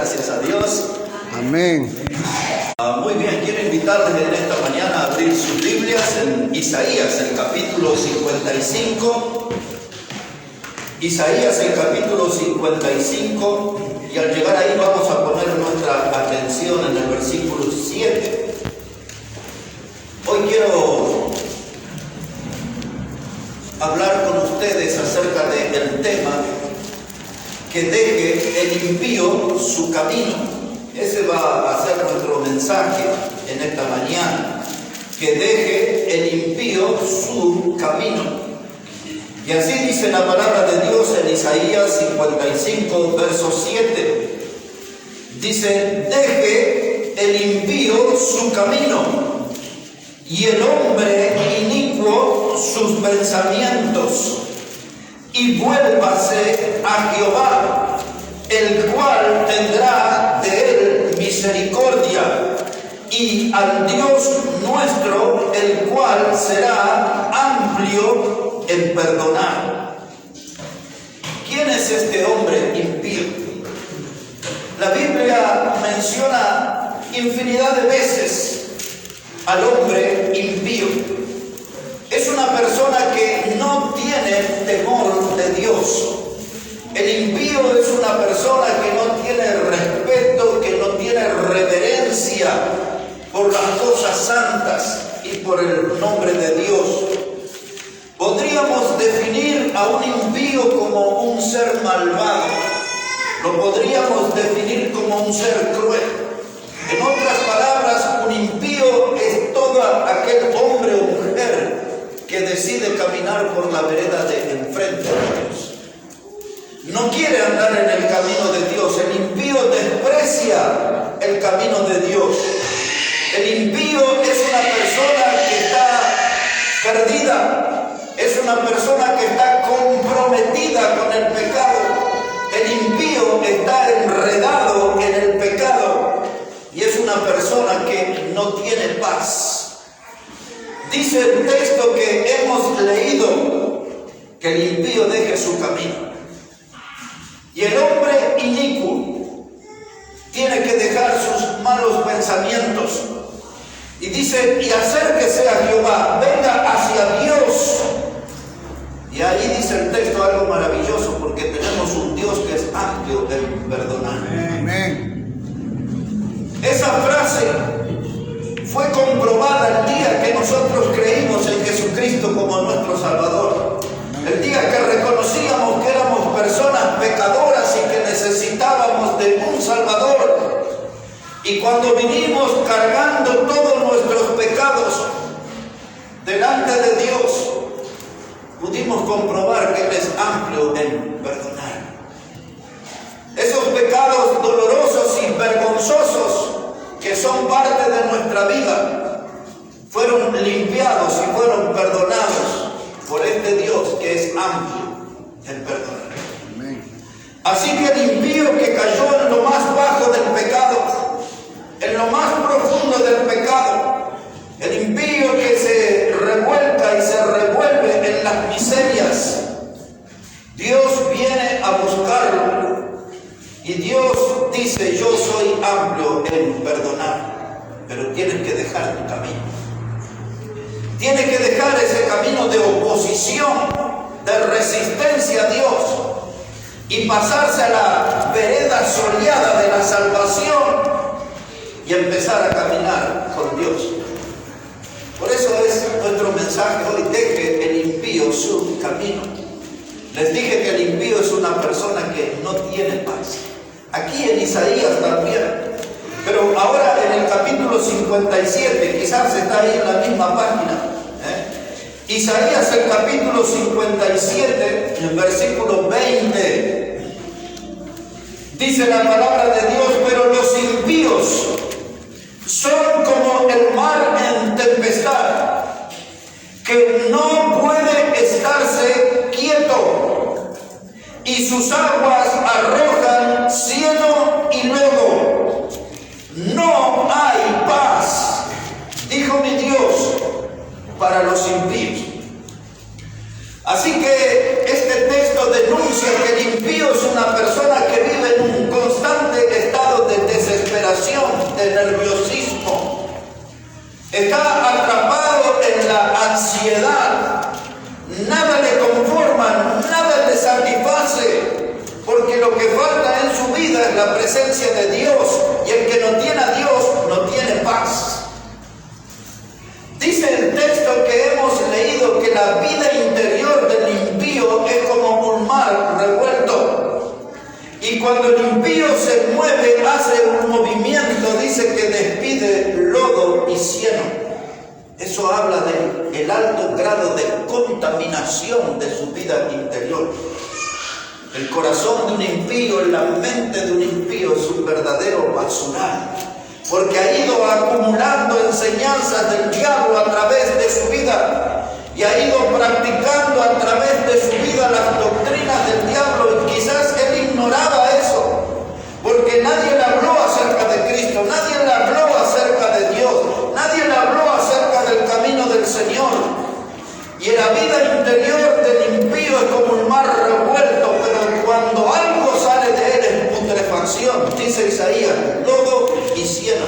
gracias a Dios. Amén. Muy bien, quiero invitarles en esta mañana a abrir sus Biblias en Isaías, el capítulo 55. Isaías, el capítulo 55, y al llegar ahí vamos a poner nuestra atención en el versículo 7. Hoy quiero hablar con ustedes acerca del tema que deje el impío su camino. Ese va a ser nuestro mensaje en esta mañana, que deje el impío su camino. Y así dice la palabra de Dios en Isaías 55, verso 7. Dice: deje el impío su camino y el hombre inicuo sus pensamientos, y vuélvase a Jehová, el cual tendrá de él misericordia, y al Dios nuestro, el cual será amplio en perdonar. ¿Quién es este hombre impío? La Biblia menciona infinidad de veces al hombre impío. Es una persona que no tiene temor de Dios. El impío es una persona que no tiene respeto, que no tiene reverencia por las cosas santas y por el nombre de Dios. Podríamos definir a un impío como un ser malvado. Lo podríamos definir como un ser cruel. En otras palabras, un impío es todo aquel hombre o mujer que decide caminar por la vereda de enfrente de Dios. No quiere andar en el camino de Dios. El impío desprecia el camino de Dios. El impío es una persona que está perdida. Es una persona que está comprometida con el pecado. El impío está enredado en el pecado. Y es una persona que no tiene paz. Dice el texto que hemos leído que el impío deje su camino. Y el hombre inicuo tiene que dejar sus malos pensamientos. Y dice: y acérquese a Jehová, venga hacia Dios. Y ahí dice el texto algo maravilloso, porque tenemos un Dios que es amplio en perdonar. Amén. Esa frase fue comprobada el día que nosotros creímos en Jesucristo como nuestro Salvador. El día que reconocíamos que éramos personas pecadoras y que necesitábamos de un Salvador. Y cuando vinimos cargando todos nuestros pecados delante de Dios, pudimos comprobar que Él es amplio en perdonar. Esos pecados dolorosos y vergonzosos que son parte de nuestra vida fueron limpiados y fueron perdonados por este Dios que es amplio en perdonar. Amén. Así que el impío que cayó en lo más bajo del pecado, en lo más profundo del pecado, el impío que se revuelca y se revuelve en las miserias, Dios viene a buscarlo y Dios dice: yo soy amplio en perdonar, pero tienes que dejar tu camino. Tienes que dejar ese camino de oposición, de resistencia a Dios, y pasarse a la vereda soleada de la salvación y empezar a caminar con Dios. Por eso es nuestro mensaje hoy: deje el impío su camino. Les dije que el impío es una persona que no tiene paz. Aquí en Isaías también. Pero ahora en el capítulo 57, quizás está ahí en la misma página. Isaías, el capítulo 57, el versículo 20. Dice la palabra de Dios: pero los impíos son como el mar en tempestad, que no puede estarse quieto, y sus aguas arrojan cieno y lodo. No hay paz, dijo mi Dios, para los impíos. Así que este texto denuncia que el impío es una persona que vive en un constante estado la presencia de Dios, y el que no tiene a Dios no tiene paz. Dice el texto que hemos leído que la vida interior del impío es como un mar revuelto. Y cuando el impío se mueve, hace un movimiento, dice que despide lodo y cieno. Eso habla del alto grado de contaminación de su vida interior. El corazón de un impío, la mente de un impío es un verdadero basural, porque ha ido acumulando enseñanzas del diablo a través de su vida y ha ido practicando a través de su vida las doctrinas del diablo, y quizás él ignoraba eso, porque nadie le habló acerca de Cristo, nadie le habló acerca de Dios, nadie le habló acerca del camino del Señor. Y la vida interior del impío es como un mar revuelto, pero cuando algo sale de él es putrefacción, dice Isaías, lodo y cieno.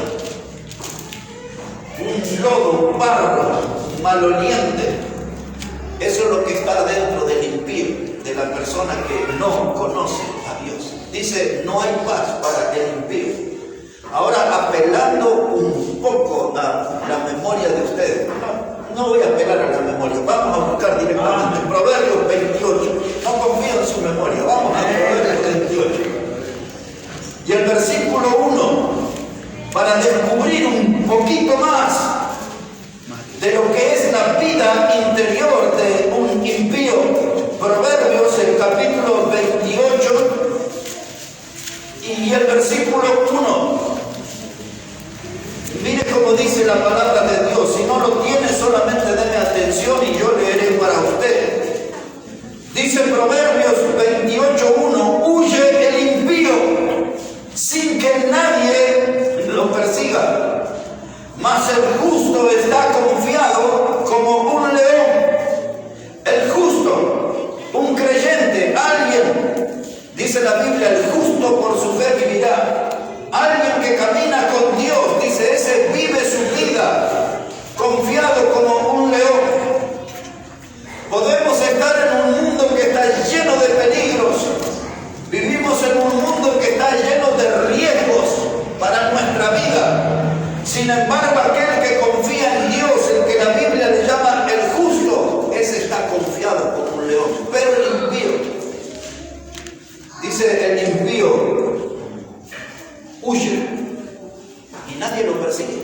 Un lodo, un barro maloliente. Eso es lo que está dentro del impío, de la persona que no conoce a Dios. Dice, no hay paz para el impío. Ahora, apelando un poco a la memoria de ustedes, no voy a apelar a la memoria, vamos a buscar directamente Proverbios 28, no confío en su memoria, vamos a Proverbios 28. Y el versículo 1, para descubrir un poquito más de lo que es la vida interior de un impío. Proverbios, el capítulo 28 y el versículo 1. Mire cómo dice la palabra de Dios. Si no lo tiene, solamente deme atención y yo leeré para usted. Dice Proverbios 28:1: huye el impío sin que nadie lo persiga, mas el justo está confiado como un león. El justo, un creyente, alguien, dice la Biblia, el justo por su fe vivirá. Alguien que camina con Dios, dice, ese vive su vida confiado como un león. Podemos estar en un mundo que está lleno de peligros. Vivimos en un mundo que está lleno de riesgos para nuestra vida. Sin embargo, aquel que confía en Dios, el que la Biblia le llama el justo, ese está confiado como un león. Pero el impío, dice el impío, huye y nadie lo persigue.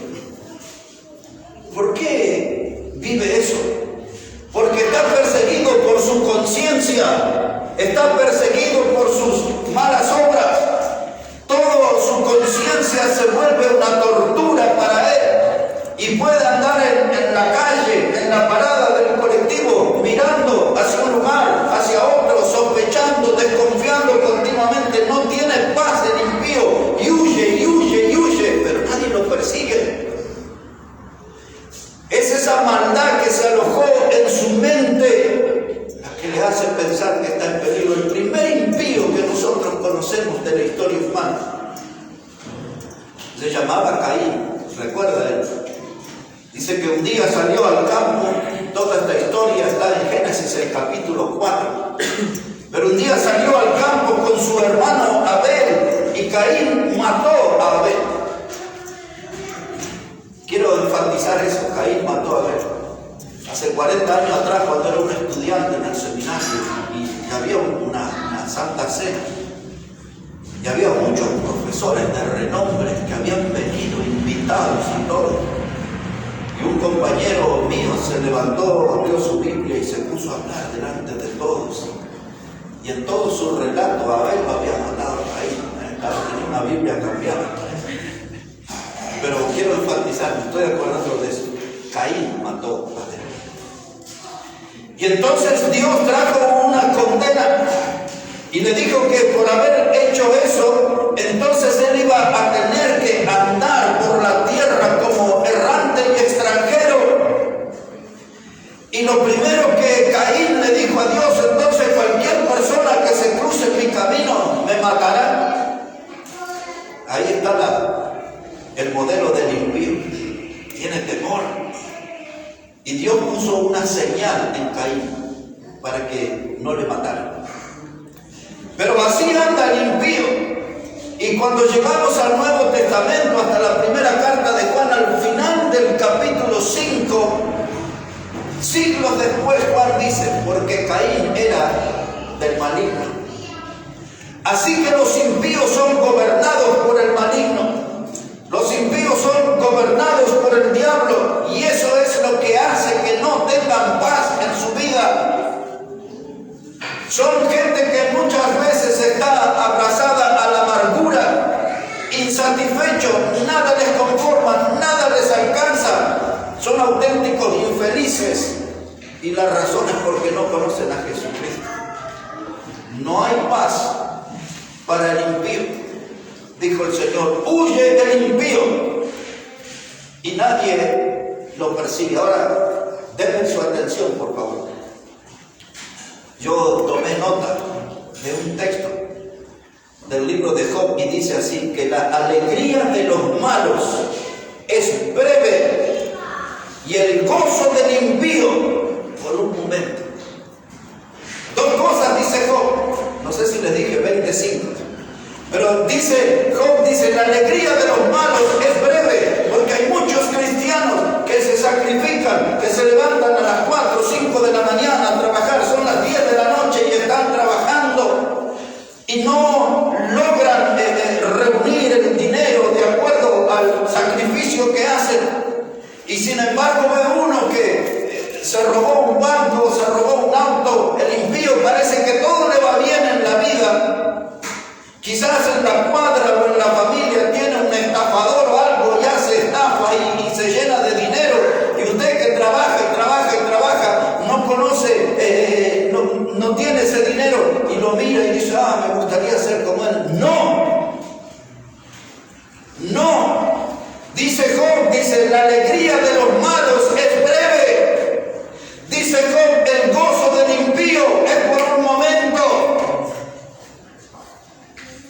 ¿Por qué vive eso? Porque está perseguido por su conciencia, está perseguido por sus malas obras. Toda su conciencia se vuelve una tortura para él y puede andar en la calle, en la parada del colectivo, mirando hacia un lugar, hacia otro, sospechando, desconfiando continuamente. No tiene paz el impío y huye, pero nadie lo persigue. Es esa maldad que se alojó en su mente la que le hace pensar que está en peligro. El primer impío que nosotros conocemos de la historia humana se llamaba Caín. ¿Recuerda él? Dice que un día salió al campo. Toda esta historia está en Génesis, el capítulo 4. Pero un día salió al campo con su hermano Abel y Caín mató a Abel. Quiero enfatizar eso, Caín mató a Abel. Hace 40 años atrás, cuando era un estudiante en el seminario y había una santa cena, y había muchos profesores de renombre que habían venido, invitados y todo. Y un compañero mío se levantó, abrió su Biblia y se puso a hablar delante de todos. Y en todo su relato, Abel lo había matado a Caín. Tenía una Biblia cambiada. Pero quiero enfatizar, me estoy acordando de eso. Caín mató a Abel. Y entonces Dios trajo una condena y le dijo que por haber hecho eso, entonces él iba a tener que andar por la tierra como errante y extranjero. Y lo primero que Caín le dijo a Dios, entonces cualquier persona que se cruce en mi camino me matará. Ahí está el modelo del impío. Tiene temor. Y Dios puso una señal en Caín para que no le matara. Pero así anda el impío. Y Y cuando llegamos al Nuevo Testamento, hasta la primera carta de Juan, al final del capítulo 5, siglos después, Juan dice, porque Caín era del maligno. Así que los impíos son gobernados por el maligno. Los impíos son gobernados por el diablo, y eso es lo que hace que no tengan paz en su vida. Son gente que muchas veces está abrazada a la amargura, insatisfechos, nada les conforma, nada les alcanza. Son auténticos infelices, y la razón es porque no conocen a Jesucristo. No hay paz para el impío. Dijo el Señor, huye del impío, y nadie lo persigue. Ahora, denme su atención, por favor. Yo tomé nota de un texto del libro de Job y dice así, que la alegría de los malos es breve y el gozo del impío por un momento. Dos cosas dice Job, no sé si les dije 25, pero dice Job, dice, la alegría de los malos es breve, porque hay muchos cristianos que se sacrifican, que se levantan a las 4 o 5 de la mañana a trabajar, son las 10 de la noche y están trabajando y no logran reunir el dinero de acuerdo al sacrificio que hacen. Y sin embargo ve uno que se robó un banco, se robó un auto, el impío parece que todo le va bien en la vida. Quizás en la cuadra o en la familia tiene un estafador o algo, ya se estafa y se llena de dinero. Y usted que trabaja y trabaja y trabaja, no conoce, no tiene ese dinero y lo mira y dice, me gustaría ser como él. No, no. Dice Job, dice, la alegría de los malos es breve. Dice Job, el gozo del impío es por un momento.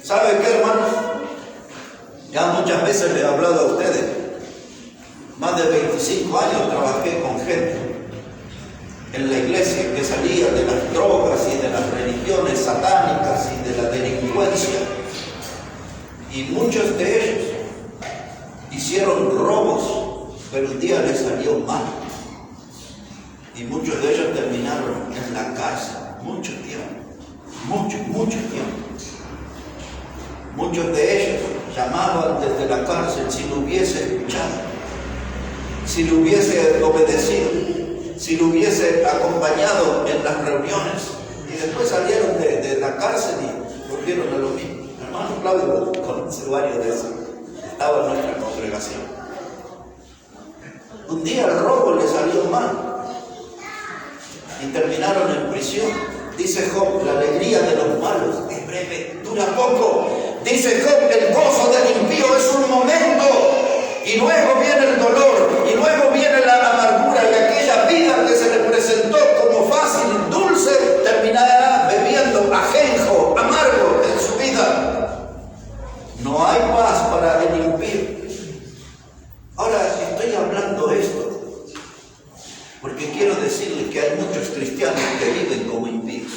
¿Sabe qué, hermanos? Ya muchas veces les he hablado a ustedes. Más de 25 años trabajé con gente en la iglesia que salía de las drogas y de las religiones satánicas y de la delincuencia. Y muchos de ellos hicieron robos, pero un día les salió mal. Y muchos de ellos terminaron en la cárcel mucho tiempo. Mucho tiempo. Muchos de ellos llamaban desde la cárcel si lo hubiese escuchado, si lo hubiese obedecido, si lo hubiese acompañado en las reuniones. Y después salieron de la cárcel y volvieron a lo mismo. Hermano Claudio conoce varios de esos. Estaba en nuestra congregación. Un día el robo le salió mal y terminaron en prisión. Dice Job, la alegría de los malos es breve, dura poco. Dice Job, el gozo del impío es un momento, y luego viene el dolor, y luego viene la amargura, y aquella vida que se le presentó como fácil y dulce, terminará bebiendo ajenjo, amargo en su vida. No hay paz para el impío. Ahora estoy hablando esto porque quiero decirles que hay muchos cristianos que viven como impíos.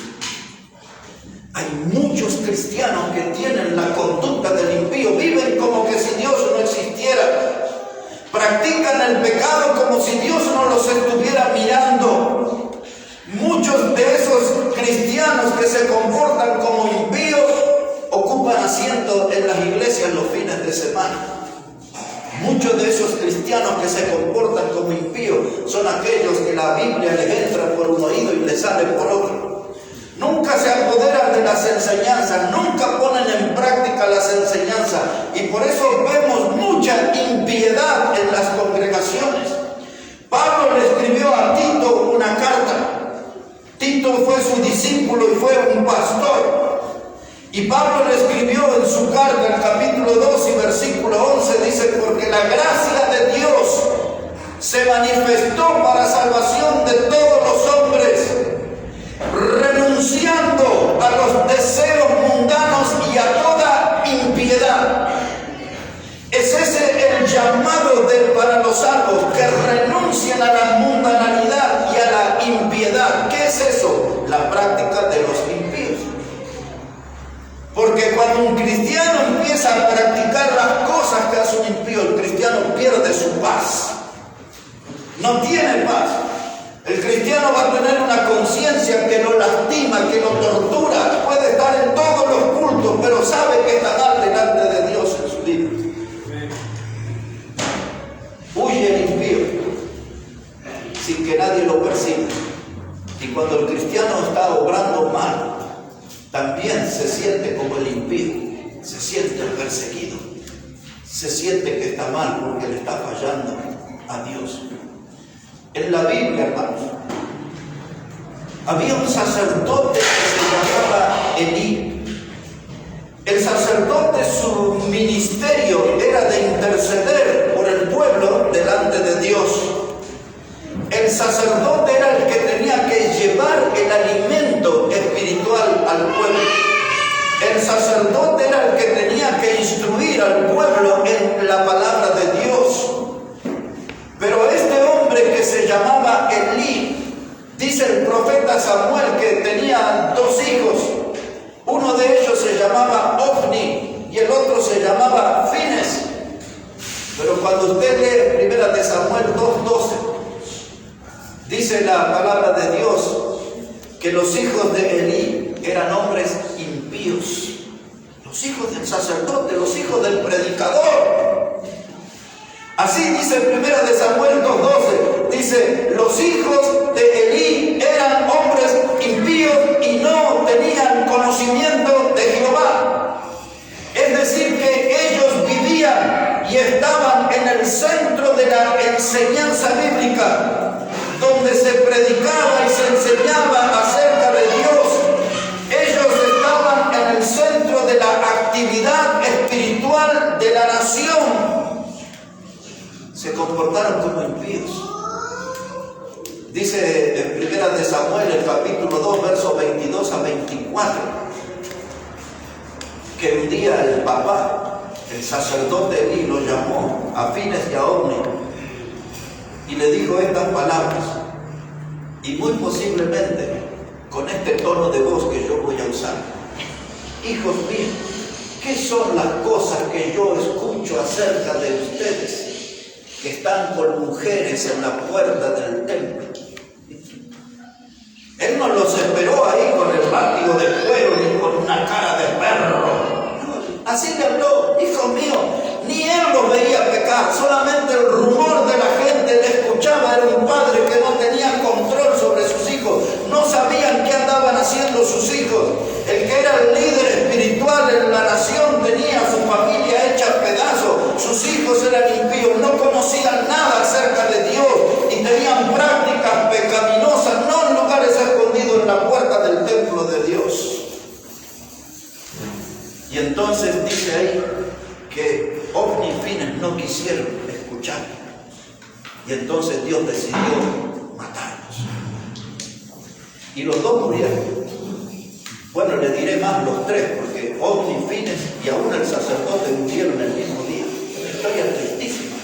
Hay muchos cristianos que tienen la conducta del impío, viven como que si Dios no existiera, practican el pecado como si Dios no los estuviera mirando. Muchos de esos cristianos que se comportan como impíos ocupan asiento en las iglesias los fines de semana. Muchos de esos cristianos que se comportan como impíos son aquellos que la Biblia les entra por un oído y les sale por otro. Nunca se apoderan de las enseñanzas, nunca ponen en práctica las enseñanzas, y por eso vemos mucha impiedad en las congregaciones. Pablo le escribió a Tito una carta. Tito fue su discípulo y fue un pastor. Y Pablo le escribió en su carta, el capítulo 2 y versículo 11, dice, porque la gracia de Dios se manifestó para salvación de todos los hombres, renunciando a los deseos mundanos y a toda impiedad. Es ese el llamado para los salvos, que renuncien a la mundanalidad y a la impiedad. ¿Qué es eso? La práctica de los impíos. Porque cuando un cristiano empieza a practicar las cosas que hace un impío, el cristiano pierde su paz. No tiene paz. El cristiano va a tener una conciencia que lo lastima, que lo tortura. Puede estar en todos los cultos, pero sabe que está mal delante de Dios en su vida. Huye el impío sin que nadie lo persiga. Y cuando el cristiano está obrando mal, también se siente como el impío, se siente perseguido, se siente que está mal porque le está fallando a Dios. En la Biblia, hermanos, había un sacerdote que se llamaba Elí. El sacerdote, su ministerio era de interceder por el pueblo delante de Dios. El sacerdote era el que tenía que llevar el alimento espiritual al pueblo. El sacerdote era el que tenía que instruir al pueblo en la palabra de Dios. Pero este hombre que se llamaba Elí, dice el profeta Samuel que tenía dos hijos. Uno de ellos se llamaba Ofni y el otro se llamaba Fines. Pero cuando usted lee Primera de Samuel 2:12, dice la palabra de Dios que los hijos de Elí eran hombres impíos. Los hijos del sacerdote, los hijos del predicador. Así dice Primera de Samuel 2:12, dice, los hijos de Elí eran hombres impíos y no tenían conocimiento de Jehová. Es decir, que ellos vivían y estaban en el centro de la enseñanza bíblica, donde se predicaba y se enseñaba acerca de Dios. Ellos estaban en el centro de la actividad espiritual de la nación. Se comportaron como impíos. Dice en Primera de Samuel, el capítulo 2, versos 22 a 24, que un día el papá, el sacerdote Elí, lo llamó a Fines y a Ofni y le dijo estas palabras, y muy posiblemente con este tono de voz que yo voy a usar: hijos míos, ¿qué son las cosas que yo escucho acerca de ustedes que están con mujeres en la puerta del templo? Él no los esperó ahí con el látigo de cuero ni con una cara de perro. Así le habló: hijo mío, ni él los veía pecar, solamente el rumor de la gente le escuchaba. Era un padre que no tenía control sobre sus hijos, no sabían qué andaban haciendo sus hijos. El que era el líder espiritual en la nación tenía a su familia hecha a pedazos, sus hijos eran impíos, no conocían nada acerca de Dios y tenían prácticas pecaminosas, no en lugares escondidos en la puerta del templo de Dios. Y entonces dice ahí que Ofni y Fines no quisieron escuchar. Y entonces Dios decidió matarlos. Y los dos murieron. Bueno, le diré más, los tres, porque Ofni, Fines y aún el sacerdote murieron el mismo día. Una historia tristísima,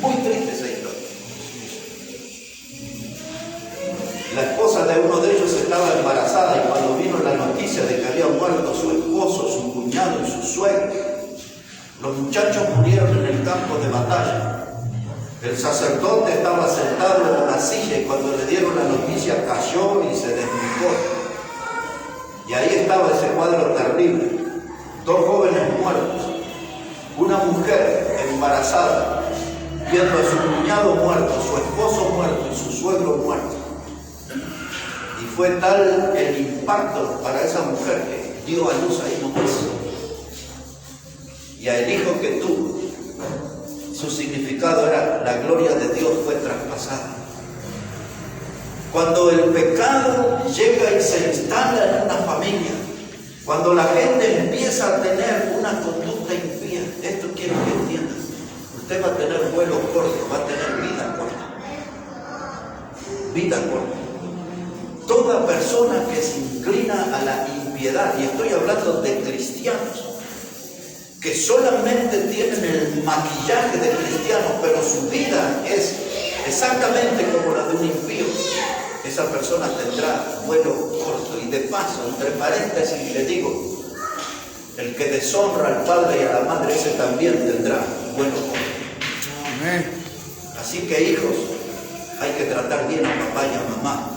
muy triste esa historia. La esposa de uno de ellos estaba embarazada y cuando vino la noticia de que había muerto su esposo, su cuñado y su suegro, los muchachos murieron en el campo de batalla. El sacerdote estaba sentado en una silla y cuando le dieron la noticia cayó y se desnucó. Y ahí estaba ese cuadro terrible: dos jóvenes muertos, una mujer embarazada, viendo a su cuñado muerto, su esposo muerto y su suegro muerto. Y fue tal el impacto para esa mujer que dio a luz ahí nomás. Y al hijo que tuvo, su significado era: la gloria de Dios fue traspasada. Cuando el pecado llega y se instala en una familia, cuando la gente empieza a tener una conducta impía, esto quiero que entiendan: usted va a tener vuelo corto, va a tener vida corta. Vida corta. Toda persona que se inclina a la impiedad, y estoy hablando de cristianos, que solamente tienen el maquillaje de cristianos, pero su vida es exactamente como la de un impío, esa persona tendrá vuelo corto. Y de paso, entre paréntesis, le digo, El que deshonra al padre y a la madre, ese también tendrá buenos ojos. Amén. Así que hijos, hay que tratar bien a papá y a mamá.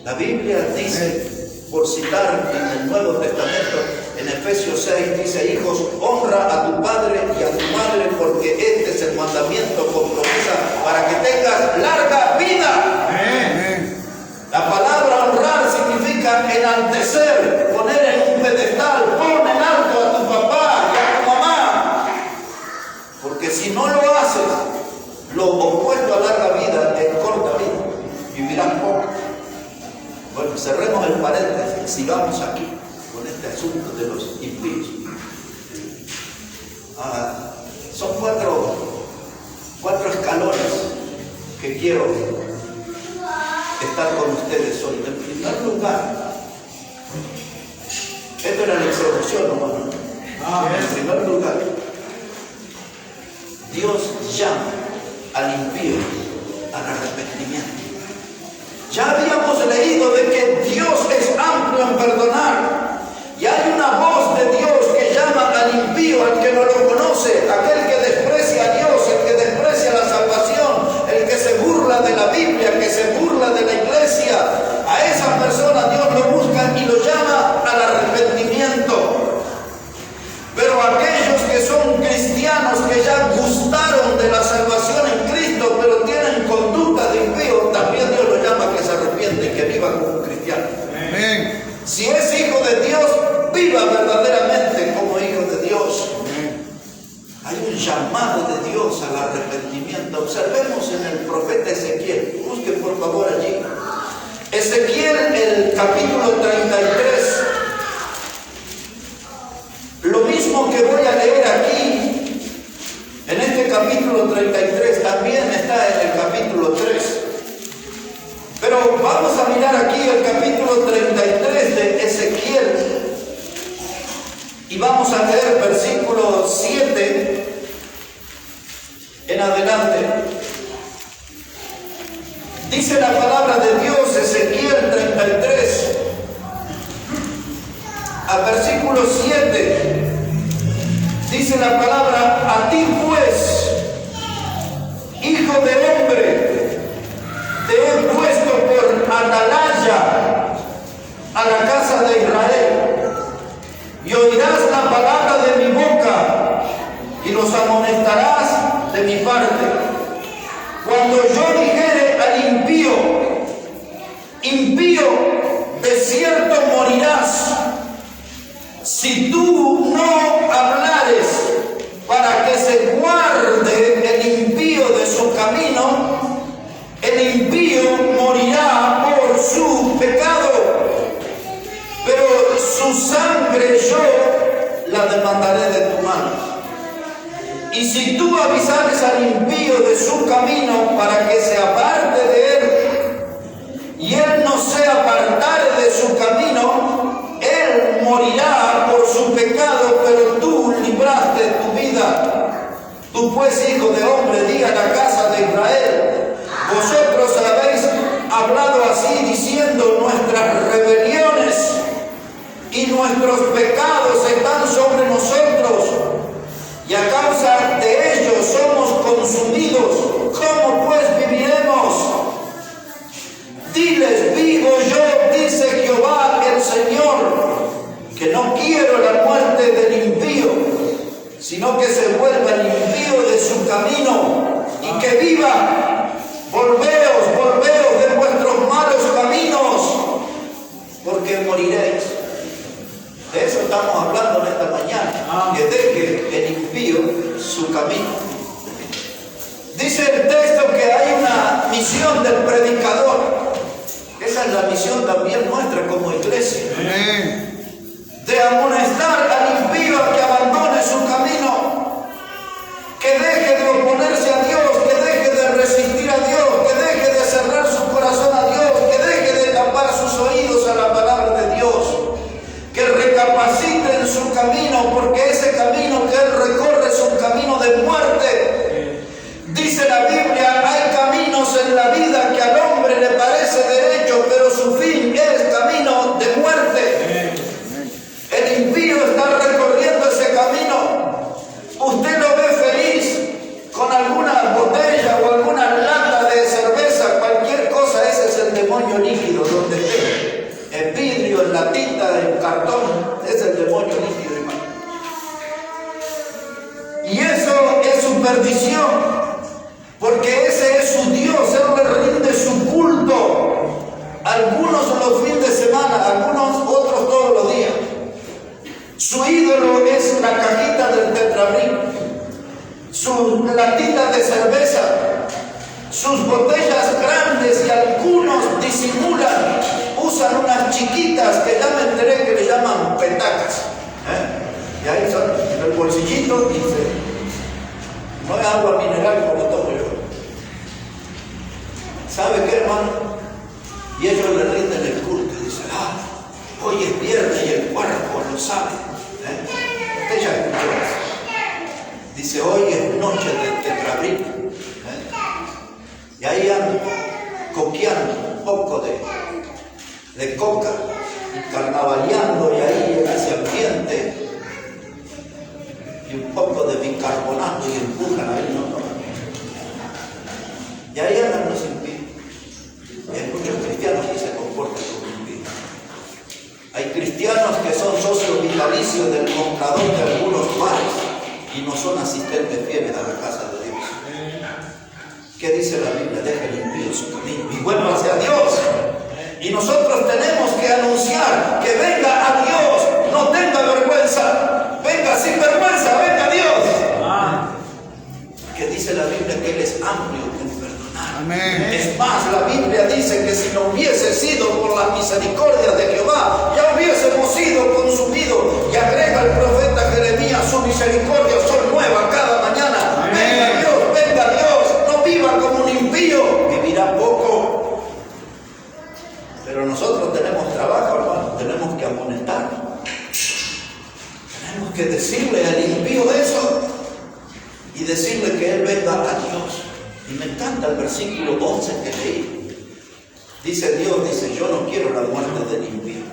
La Biblia dice, por citar en el Nuevo Testamento, en Efesios 6 dice: hijos, honra a tu padre y a tu madre, porque este es el mandamiento con promesa para que tengas larga vida. Amén. La palabra honrar significa enaltecer, poner en un pedestal, pon en alto a tu papá y a tu mamá. Porque si no lo haces, lo opuesto a larga vida es corta vida, vivirás poco. Bueno, cerremos el paréntesis y sigamos aquí con este asunto de los impíos. Son cuatro escalones que quiero estar con ustedes hoy. En primer lugar, esto era la introducción, ¿no? En primer lugar, Dios llama al impío al arrepentimiento. Ya habíamos leído de que Dios es amplio en perdonar, y hay una voz de Dios que llama al impío, al que no lo conoce, aquel que desprecia a Dios, el que desprecia la salvación, el que se burla de la Biblia, que se burla de la iglesia. A esa persona Dios lo busca y lo llama al arrepentimiento. Pero aquellos que son cristianos, que ya gustaron de la salvación en Cristo, pero tienen conducta de impío, también Dios lo llama a que se arrepiente y que viva como un cristiano. Amén. Si es hijo de Dios, viva verdaderamente como hijo de Dios. Hay un llamado de Dios al arrepentimiento. Observemos en el profeta Ezequiel. Busquen por favor allí. Ezequiel, el capítulo 33. Lo mismo que voy a leer aquí, en este capítulo 33, también está en el capítulo 3. Pero vamos a mirar aquí el capítulo 33 de Ezequiel y vamos a leer versículo 7 en adelante. Dice la palabra de Dios, Ezequiel 33, al versículo 7, dice la palabra: a ti pues, hijo de hombre, te he puesto por atalaya a la casa de Israel, y oirás la palabra de mi boca, y los amonestarás de mi parte. Cuando yo dijere al impío: impío, de cierto morirás, si tú no hablares para que se guarde el impío de su camino, el impío morirá por su pecado, pero su sangre yo la demandaré de tu mano. Y si tú avisares al impío de su camino para que se aparte de él, y él no se apartare de su camino, él morirá por su pecado, pero tú libraste tu vida. Tú pues, hijo de hombre, diga a la casa de Israel: vosotros habéis hablado así, diciendo: nuestras rebeliones y nuestros pecados están sobre nosotros, y a causa de ellos somos consumidos. ¿Cómo pues viviremos? Diles: vivo yo, dice Jehová el Señor, que no quiero la muerte del impío, sino que se vuelva el impío de su camino y que viva. Volveos de vuestros malos caminos, porque moriréis. De eso estamos hablando en esta mañana, que deje el impío su camino. Dice el texto que hay una misión del predicador. Esa es la misión también nuestra como iglesia. Amén. De amonestar al impío a que abandone su camino, que deje de oponerse a Dios, que deje de resistir a Dios, que deje de cerrar su corazón a Dios, que deje de tapar sus oídos a la palabra de Dios, que recapacite en su camino, porque ese camino que él recorre es un camino de muerte. Dice la Biblia: hay caminos en la vida que al hombre le parece derecho, pero su fin es camino de muerte. El impío está recorriendo perdición, porque ese es su Dios, Él le rinde su culto. Algunos los fines de semana, algunos otros todos los días. Su ídolo es la cajita del Tetrabric, sus latitas de cerveza, sus botellas grandes, y algunos disimulan, usan unas chiquitas que ya me enteré que le llaman petacas. Y ahí son en el bolsillito, dice, no es agua mineral como tomo yo. ¿Sabe qué, hermano? Y ellos le rinden el culto y dicen, hoy es viernes y el cuerpo lo sabe. Usted ya escuchó eso. Dice, hoy es noche del Tetrabric. Y ahí andan coqueando un poco de coca, carnavaleando, y ahí en ese ambiente, y un poco de bicarbonato, y empujan ahí, ¿no? Y ahí andan los impíos. Y hay muchos cristianos que se comportan como impíos. Hay cristianos que son socios vitalicios del comprador de algunos bares y no son asistentes fieles a la casa de Dios. ¿Qué dice la Biblia? Deja el impío su camino y vuélvase a Dios. Y nosotros tenemos que anunciar que venga a Dios, no tenga vergüenza, venga sin vergüenza, venga a Dios. Que dice la Biblia que Él es amplio en perdonar. Amén. Es más, la Biblia dice que si no hubiese sido por la misericordia de Jehová, ya hubiésemos sido consumidos. Y agrega el profeta Jeremías, su misericordia son nuevas cada mañana. Amén. Venga Dios, no viva como un impío, vivirá poco. Pero nosotros tenemos trabajo, hermano, tenemos que amonestar. Tenemos que decirle al impío eso y decirle que él venga a Dios. Y me encanta el versículo 11 que leí. Dice Dios, dice, yo no quiero la muerte del impío.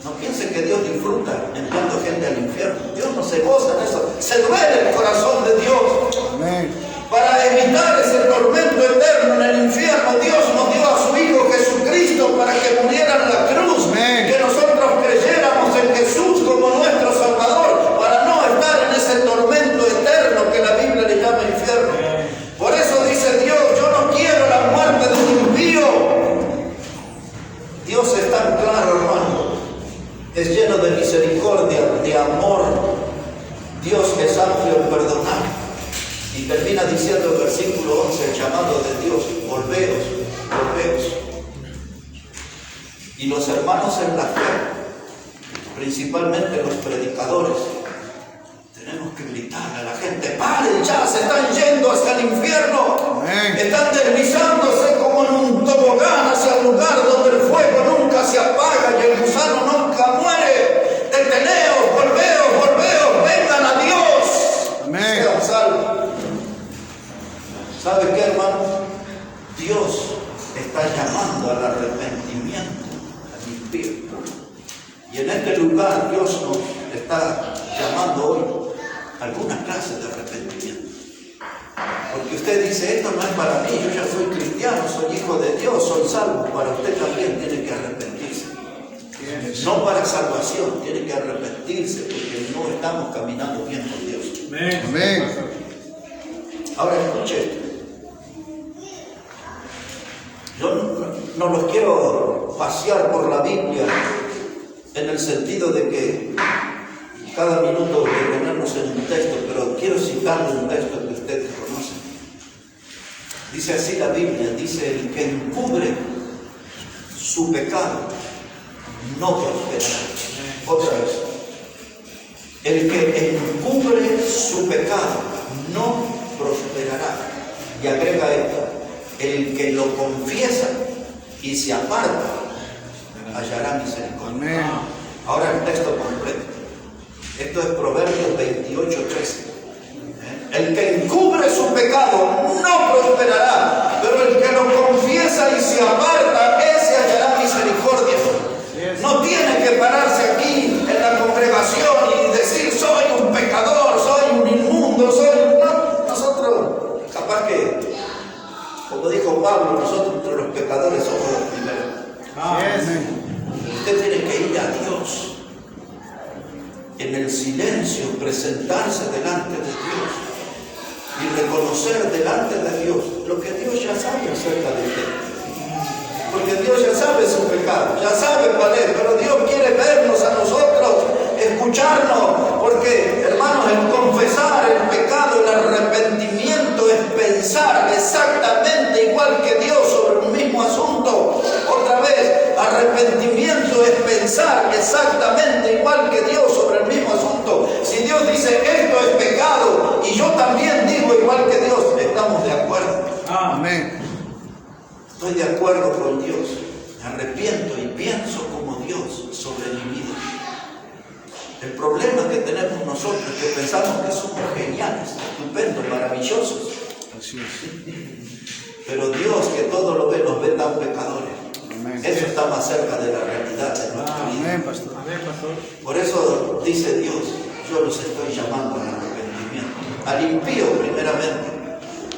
No piensen que Dios disfruta enviando gente al infierno. Dios no se goza en eso. Se duele el corazón de Dios. Amén. Para evitar ese tormento eterno en el infierno, Dios nos dio a su Hijo Jesucristo para que muriera en la cruz. Amén. Que nosotros creyéramos en Jesús como nuestro Salvador, para no estar en ese tormento eterno que la Biblia le llama infierno. Por eso dice Dios, yo no quiero la muerte de un impío. Dios es tan claro, hermano. Es lleno de misericordia, de amor. Dios es amplio en perdonar. Y termina diciendo el versículo 11, el llamado de Dios, volveos, volveos. Y los hermanos en la fe, principalmente los predicadores, tenemos que gritar a la gente, paren ya, se están yendo hasta el infierno. Amén. Están deslizándose como en un tobogán hacia el lugar donde el fuego nunca se apaga y el gusano nunca muere. Deteneos, volveos, volveos, vengan a Dios. Amén. Sean salvos. ¿Sabe qué, hermano? Dios está llamando al arrepentimiento al impío. Y en este lugar Dios nos está llamando hoy a alguna clase de arrepentimiento. Porque usted dice, esto no es para mí, yo ya soy cristiano, soy hijo de Dios, soy salvo. Para usted también tiene que arrepentirse. No para salvación, tiene que arrepentirse porque no estamos caminando bien con Dios. Amén. Ahora escuche esto. Yo no los quiero pasear por la Biblia en el sentido de que cada minuto detenernos en un texto, pero quiero citarle un texto que ustedes conocen. Dice así la Biblia, dice, el que encubre su pecado no prosperará. Otra vez. El que encubre su pecado no prosperará. Y agrega esto, el que lo confiesa y se aparta hallará misericordia. Amén. Ahora el texto completo. Esto es Proverbios 28:13. El que encubre su pecado no prosperará, pero el que lo confiesa y se aparta, ese hallará misericordia. No tiene que pararse aquí en la congregación y decir, soy un pecador, soy un inmundo, soy un... No, nosotros, capaz que, como dijo Pablo, nosotros entre los pecadores somos los primeros. Amén. Usted tiene que ir a Dios, en el silencio, presentarse delante de Dios y reconocer delante de Dios lo que Dios ya sabe acerca de usted. Porque Dios ya sabe su pecado, ya sabe cuál es, pero Dios quiere vernos a nosotros, escucharnos, porque, hermanos, el confesar el pecado, el arrepentimiento es pensar exactamente igual que Dios sobre un mismo asunto. Otra vez, arrepentimiento es pensar exactamente igual que Dios sobre el mismo asunto. Si Dios dice esto es pecado y yo también digo igual que Dios, estamos de acuerdo. Amén. Estoy de acuerdo con Dios, me arrepiento y pienso como Dios sobre mi vida. El problema que tenemos nosotros es que pensamos que somos geniales, estupendos, maravillosos. Así es. Pero Dios, que todo lo ve, nos ve tan pecadores. Amén. Eso está más cerca de la realidad de nuestra vida. Amén, pastor. Amén, pastor. Por eso dice Dios, yo los estoy llamando al arrepentimiento. Al impío primeramente.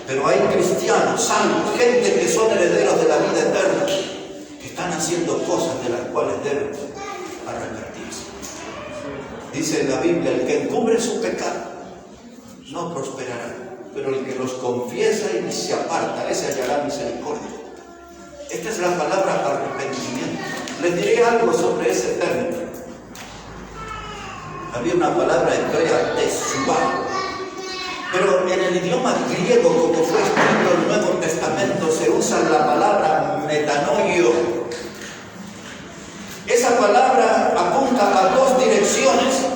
Pero hay cristianos, salvos, gente que son herederos de la vida eterna, que están haciendo cosas de las cuales deben arrepentirse. Dice en la Biblia, el que encubre su pecado no prosperará, pero el que los confiesa y se aparta, ese hallará misericordia. Esta es la palabra arrepentimiento. Les diré algo sobre ese término. Había una palabra hebrea, teshuva. Pero en el idioma griego, como fue escrito en el Nuevo Testamento, se usa la palabra metanoio. Esa palabra apunta a dos direcciones.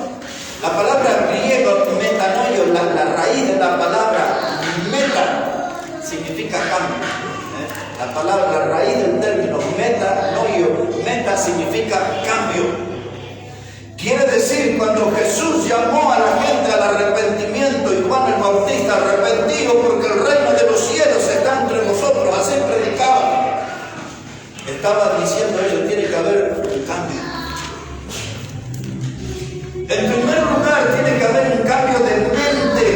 La palabra griega metanoio, la raíz de la palabra meta, significa cambio. La raíz del término metanoio, meta significa cambio. Quiere decir, cuando Jesús llamó a la gente al arrepentimiento y Juan el Bautista, arrepentido porque el reino de los cielos está entre vosotros, así predicaba. Estaba diciendo ellos, tiene que haber un cambio. En primer lugar, tiene que haber un cambio de mente.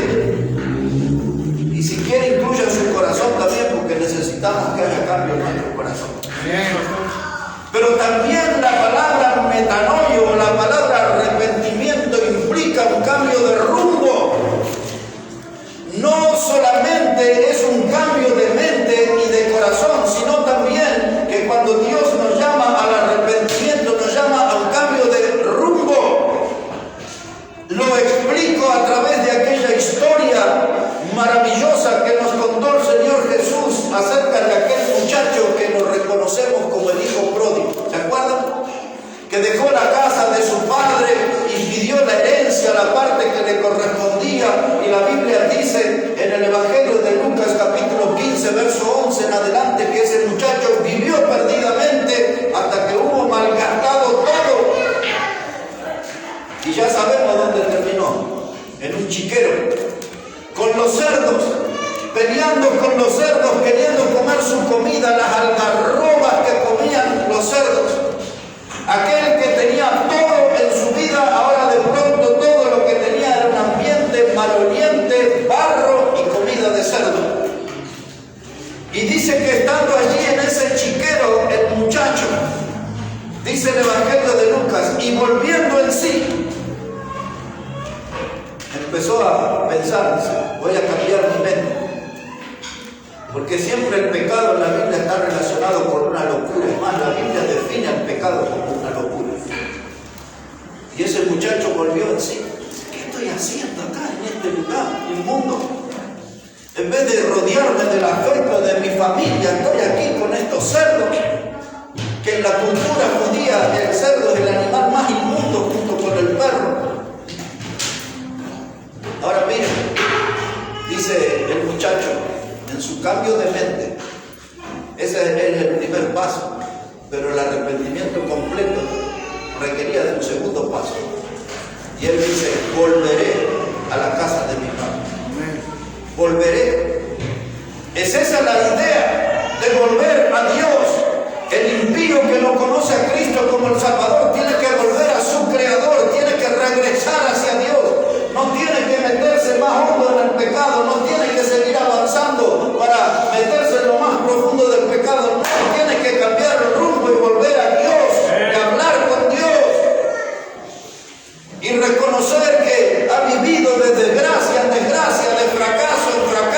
Y si quiere, incluya su corazón también, porque necesitamos que haya cambio en nuestro corazón. Bien. Pero también la palabra metanoio, la palabra arrepentimiento, implica un cambio de rumbo. No solamente es un cambio de mente y de corazón, sino también que cuando Dios nos llama al arrepentimiento, nos llama a un cambio de rumbo. Lo explico a través de aquella historia maravillosa que nos contó el Señor Jesús acerca de aquel muchacho que nos reconocemos como el hijo pródigo. ¿Se acuerdan? Que dejó la casa de su padre y pidió la herencia, la parte que le correspondía. Y la Biblia dice en el Evangelio de Lucas capítulo 15, verso 11 en adelante, que ese muchacho vivió perdidamente hasta que hubo malgastado todo. Y ya sabemos dónde terminó. En un chiquero, con los cerdos, peleando con los cerdos, queriendo comer su comida, las algarrobas que comían los cerdos. Aquel que tenía todo en su vida, ahora de pronto todo lo que tenía era un ambiente maloliente, barro y comida de cerdo. Y dice que estando allí en ese chiquero, el muchacho, dice el Evangelio de Lucas, y volviendo en sí, empezó a pensar, voy a cambiar mi mente. Porque siempre el pecado en la Biblia está relacionado con una locura. Es más, la Biblia define al pecado como una locura. Y ese muchacho volvió en sí. ¿Qué estoy haciendo acá en este lugar inmundo? En vez de rodearme del afecto de mi familia, estoy aquí con estos cerdos. Que en la cultura judía el cerdo es el animal más inmundo junto con el perro. Ahora miren, dice el muchacho, en su cambio de mente, ese es el primer paso, pero el arrepentimiento completo requería de un segundo paso. Y él dice, volveré a la casa de mi padre. Volveré. Es esa la idea de volver a Dios. El impío que no conoce a Cristo como el Salvador tiene que volver a su Creador, tiene que regresar hacia Dios. No tiene que meterse más hondo en el pecado, no tiene que seguir avanzando para meterse en lo más profundo del pecado, no, tiene que cambiar el rumbo y volver a Dios, y hablar con Dios, y reconocer que ha vivido de desgracia en desgracia, de fracaso en fracaso,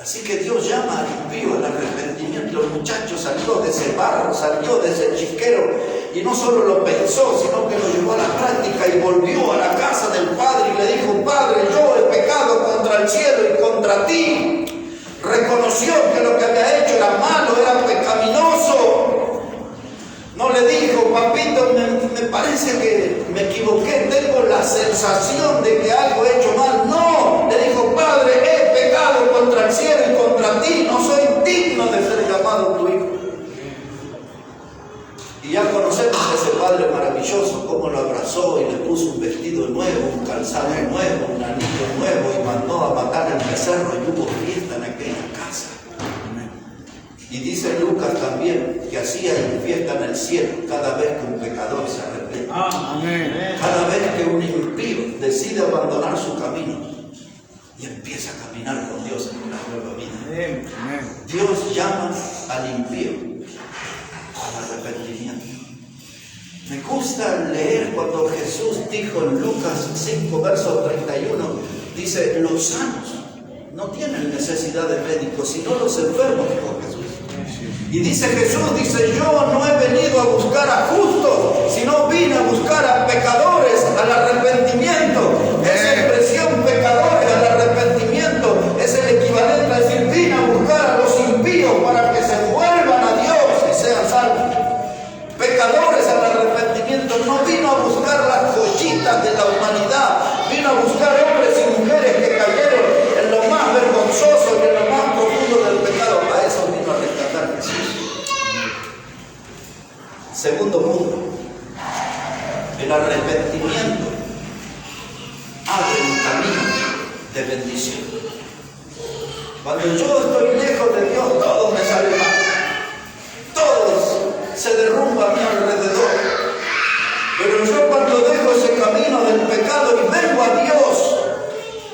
Así que Dios llama al impío al arrepentimiento. El muchacho salió de ese barro, salió de ese chiquero, y no solo lo pensó, sino que lo llevó a la práctica y volvió a la casa del Padre y le dijo: Padre, yo he pecado contra el cielo y contra ti. Reconoció que lo que había hecho era malo, era pecaminoso. No le dijo: papito, me parece que me equivoqué, tengo la sensación de que algo he hecho mal. No, le dijo: Padre, he pecado contra el cielo y contra ti, no soy digno de ser llamado tu hijo. Y ya conocemos a ese Padre maravilloso, cómo lo abrazó y le puso un vestido nuevo, un calzado nuevo, un anillo nuevo, y mandó a matar el becerro, y hubo fiesta en aquella casa. Y dice Lucas también que hacía fiesta en el cielo cada vez que un pecador se arrepiente. Cada vez que un impío decide abandonar su camino y empieza a caminar con Dios en una nueva vida. Dios llama al impío al arrepentimiento. Me gusta leer cuando Jesús dijo en Lucas 5, verso 31, dice: los sanos no tienen necesidad de médicos, sino los enfermos, dijo Jesús. Y dice Jesús, dice: yo no he venido a buscar a justos, sino vine a buscar a pecadores al arrepentimiento. Esa expresión, pecadores al arrepentimiento, es el equivalente a decir: vine a buscar a los impíos para que se vuelvan a Dios y sean salvos. Pecadores al arrepentimiento. No vino a buscar las joyitas de la humanidad, vino a buscar hombres y mujeres que cayeron en lo más vergonzoso y en lo más profundo del pecado. A eso vino a rescatar Jesús. Segundo punto: el arrepentimiento abre un camino de bendición. Cuando yo estoy lejos de Dios, todo me sale mal, todo se derrumba a mi alrededor. Pero yo, cuando dejo ese camino del pecado y vengo a Dios,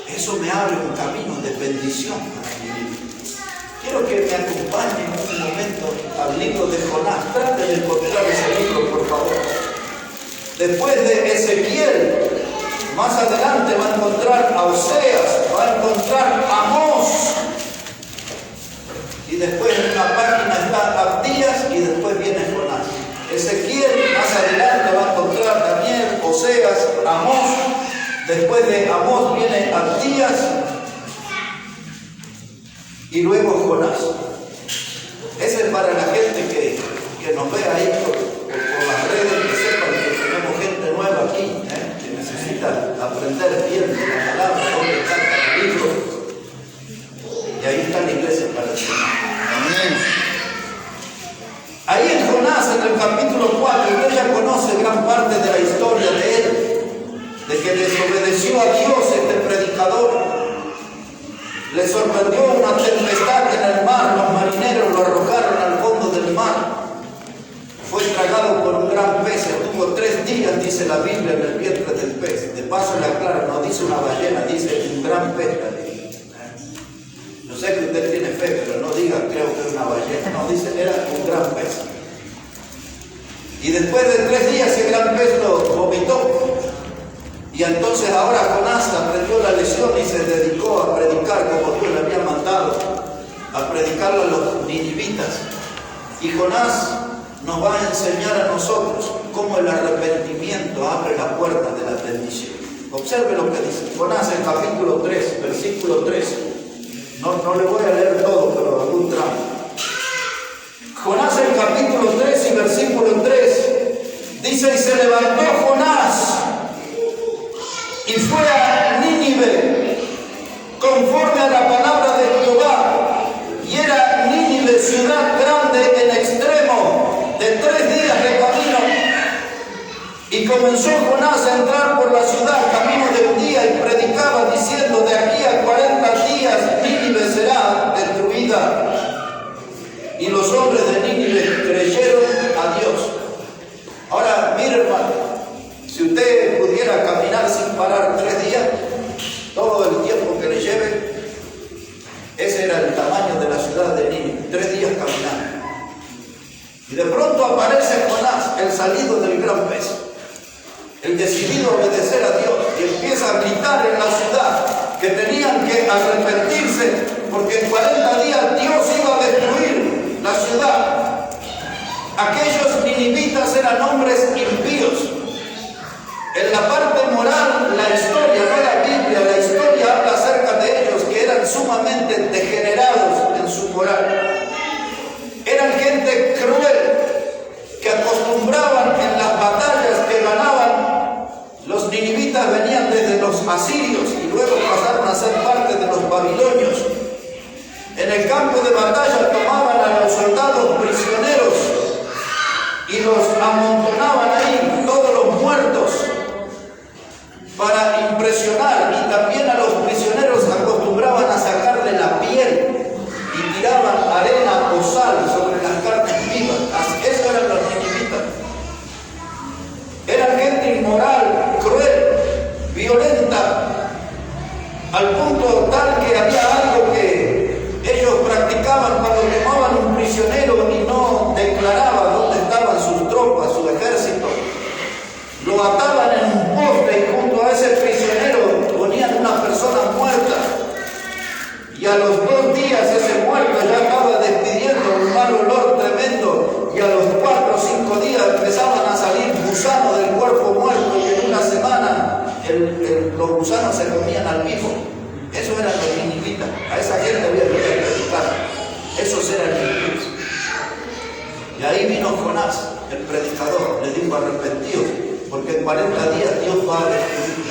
eso me abre un camino de bendición para mi vida. Quiero que me acompañen un momento al libro de Jonás. Traten de encontrar ese libro, por favor. Después de Ezequiel, más adelante va a encontrar a Oseas, va a encontrar a Amós, y después en una página está Abdías, y después viene Jonás. Ezequiel, más adelante va a encontrar Daniel, Oseas, Amós. Después de Amós viene Abdías y luego Jonás. Ese es para la gente que nos ve ahí por las redes, que sepan que tenemos gente nueva aquí, que necesita aprender bien de la palabra, donde está el libro. Y ahí está la iglesia para el Señor. Amén. Ahí en Jonás, en el capítulo 4, usted ya conoce gran parte de la historia de él, de que desobedeció a Dios este predicador. Le sorprendió una tempestad en el mar, los marineros lo arrojaron al fondo del mar. Fue tragado por un gran pez, estuvo 3 días, dice la Biblia, en el vientre del pez. De paso le aclaro, no dice una ballena, dice un gran pez. Yo sé que usted tiene fe, pero no diga creo que es una ballena. No, dice era un gran pez. Y después de 3 días ese gran pez lo vomitó. Y entonces ahora Jonás aprendió la lección y se dedicó a predicar como Dios le había mandado, a predicarlo a los ninivitas. Y Jonás nos va a enseñar a nosotros cómo el arrepentimiento abre la puerta de la bendición. Observe lo que dice Jonás en capítulo 3, versículo 3. No le voy a leer todo, pero algún tramo. Jonás en capítulo 3 y versículo 3 dice: y se levantó Jonás y fue a Nínive conforme a la palabra de Jehová, y era Nínive ciudad grande en extremo, de 3 días de camino. Y comenzó Jonás a entrar por la ciudad camino de un día y predicaba diciendo: de aquí a 40 días Nínive será destruida. Y los hombres de Nínive creyeron a Dios. Ahora, mire hermano, si usted pudiera caminar sin parar 3 días, todo el tiempo que le lleve, ese era el tamaño de la ciudad de Nínive, 3 días caminando. Y de pronto aparece Jonás, el salido del gran pez, el decidido a obedecer a Dios, y empieza a gritar en la ciudad que tenían que arrepentirse porque en 40 días Dios iba a destruir la ciudad. Aquellos ninivitas eran hombres impíos. En la parte moral, la historia, no la Biblia, la historia habla acerca de ellos, que eran sumamente degenerados en su moral. Eran gente cruel, que acostumbraban en las batallas que ganaban. Los ninivitas venían desde los asirios y luego pasaron a ser parte de los babilonios. En el campo de batalla tomaban a los soldados prisioneros y los amontonaban ahí, todos los muertos, para impresionar, y también a los prisioneros acostumbraban a sacarle la piel y tiraban arena o sal sobre las carnes vivas. Eso eran los ninivitas. Eran gente inmoral, cruel, violenta, al punto tal que había algo que ellos practicaban cuando tomaban un prisionero y no declaraba dónde estaban sus tropas, su ejército. Lo ataban en un poste y junto a ese prisionero ponían una persona muerta. Y a los 2 días ese muerto ya estaba despidiendo un mal olor tremendo. Y a los 4 o 5 días empezaban a salir gusanos del cuerpo muerto. Y en una semana los gusanos se comían al vivo. Esos eran los ninivitas. A esa gente había que predicar. Esos eran ninivitas. Y ahí vino Jonás, el predicador. Le dijo: arrepentidos, porque en 40 días Dios va a destruir.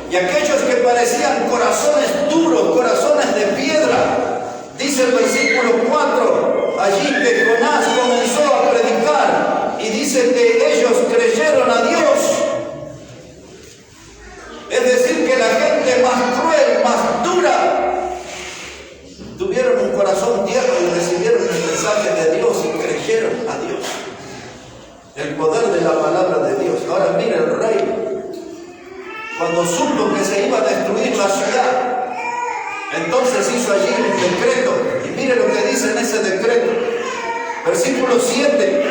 Y aquellos que parecían corazones duros, corazones de piedra, dice el versículo 4, allí que Jonás comenzó a predicar y dice que ellos creyeron a Dios. Es decir, que la gente más cruel, más dura, tuvieron un corazón tierno y recibieron el mensaje de Dios y creyeron a Dios. El poder de la palabra de Dios. Ahora mira, el rey, cuando supo que se iba a destruir la ciudad, entonces hizo allí un decreto. Y mire lo que dice en ese decreto. Versículo 7.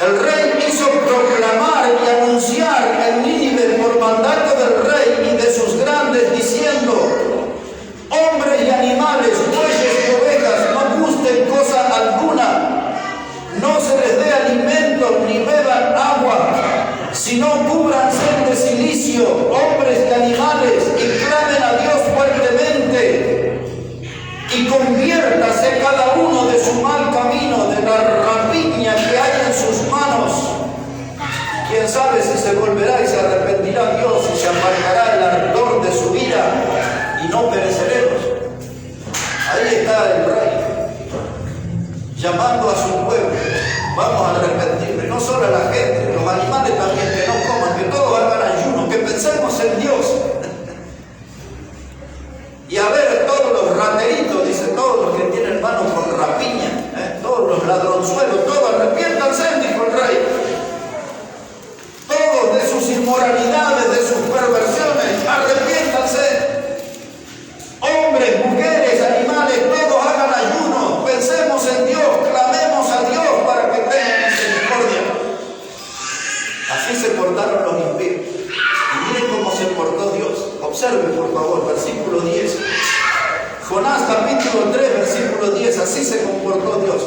El rey hizo proclamar y anunciar en Nínive por mandato del rey y de sus grandes, diciendo: hombres y animales, bueyes y ovejas, no gusten cosa alguna, no se les dé alimento ni beban agua, sino cúbranse de silicio, hombres y animales, y clamen a Dios fuertemente, y conviértase cada uno de su mal camino, de la rapiña que hay en sus manos. Quién sabe si se volverá y se arrepentirá Dios y se apartará el ardor de su ira y no pereceremos. Ahí está el rey llamando a su pueblo: vamos a arrepentirnos. Y no solo a la gente, los animales también, que no coman, que todos hagan ayuno, que pensemos en Dios. Y a ver, todos los rateritos, dice, todos los que tienen manos con rapiña, todos los ladronzuelos, todos arrepiéntanse, dijo el rey. Todos de sus inmoralidades, de sus perversiones, arrepiéntanse. Hombres, mujeres, animales, todos hagan ayuno, pensemos en Dios, clamemos a Dios para que tenga misericordia. Así se portaron los impíos. Y miren cómo se portó Dios. Observen, por favor, versículo 10. Jonás capítulo 3, versículo 10. Así se comportó Dios.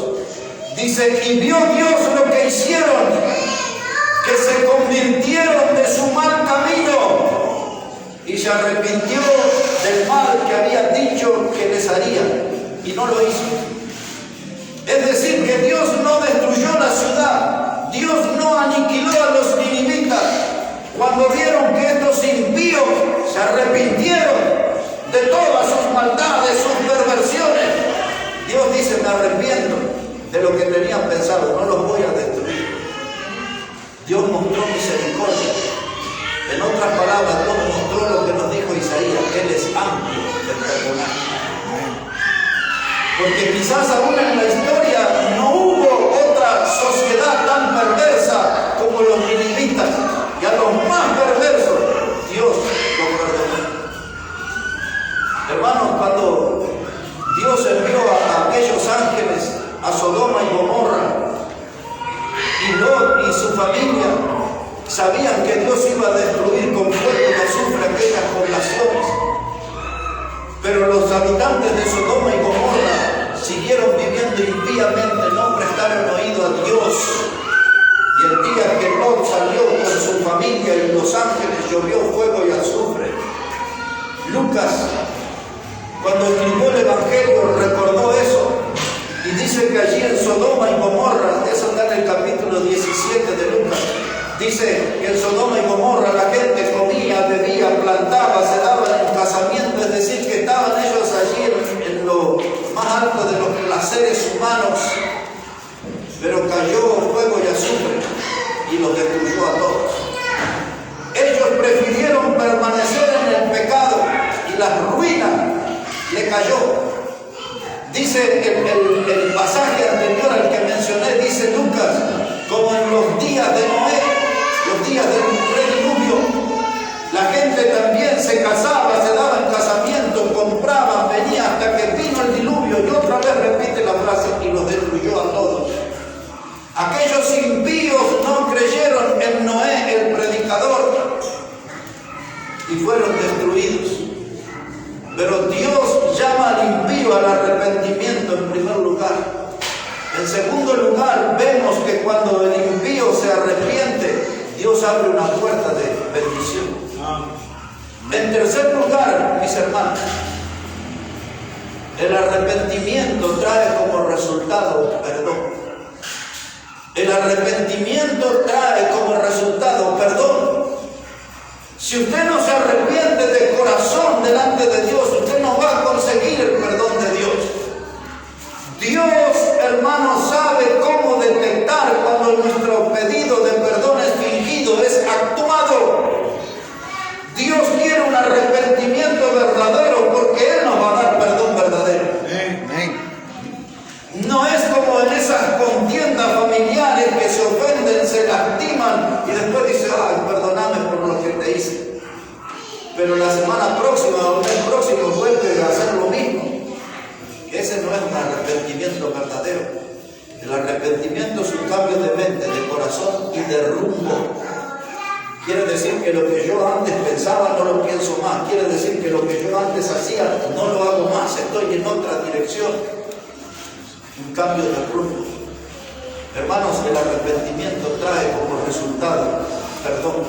Dice: y vio Dios lo que hicieron, que se convirtieron de su mal camino, y se arrepintió del mal que había dicho que les haría, y no lo hizo. Es decir, que Dios no destruyó la ciudad, Dios no aniquiló a los ninivitas. Cuando vieron que estos impíos se arrepintieron de todas sus maldades, sus perversiones, Dios dice: me arrepiento de lo que tenían pensado, no los voy a destruir. Dios mostró misericordia. En otras palabras, Dios mostró lo que nos dijo Isaías: Él es amplio de perdonar. Porque quizás aún en la historia no hubo otra sociedad tan perversa como los ninivitas, y a los más perversos Dios los perdonó. Hermanos, cuando Dios envió a aquellos ángeles a Sodoma y Gomorra, y Lot y su familia sabían que Dios iba a destruir con fuego y azufre aquellas poblaciones, pero los habitantes de Sodoma impíamente no prestaron oído a Dios. Y el día que Lot salió con su familia y los ángeles, llovió fuego y azufre. Lucas, cuando escribió el Evangelio, recordó eso. Y dice que allí en Sodoma y Gomorra, eso está en el capítulo 17 de Lucas, dice que en Sodoma y Gomorra la gente comía, bebía, plantaba, se daban en casamiento, es decir, que estaban ellos allí en lo más alto de los placeres humanos, pero cayó fuego y azufre y los destruyó a todos. Ellos prefirieron permanecer en el pecado y la ruina le cayó. Dice el pasaje anterior al que mencioné, dice Lucas, como en los días de Noé, los días del prediluvio, la gente también se casaba, se daba en casamiento, compraban, venía hasta que vino el diluvio, y otra vez repite la frase, y los destruyó a todos. Aquellos impíos no creyeron en Noé, el predicador, y fueron destruidos. Pero Dios llama al impío al arrepentimiento en primer lugar. En segundo lugar, vemos que cuando el impío se arrepiente, Dios abre una puerta de bendición. En tercer lugar, mis hermanos, el arrepentimiento trae como resultado perdón. El arrepentimiento trae como resultado perdón. Si usted no se arrepiente de corazón delante de Dios, usted no va a conseguir el perdón de Dios. Dios, hermano, sabe cómo detectar cuando nuestro pedido de perdón es fingido, es actuado. Dios quiere un arrepentimiento verdadero porque Él nos va a dar perdón verdadero. No es como en esas contiendas familiares que se ofenden, se lastiman y después dicen, ay, perdóname por lo que te hice. Pero la semana próxima o el mes próximo vuelve a hacer lo mismo. Ese no es un arrepentimiento verdadero. El arrepentimiento es un cambio de mente, de corazón y de rumbo. Quiere decir que lo que yo antes pensaba no lo pienso más. Quiere decir que lo que yo antes hacía no lo hago más. Estoy en otra dirección. Un cambio de rumbo. Hermanos, el arrepentimiento trae como resultado perdón.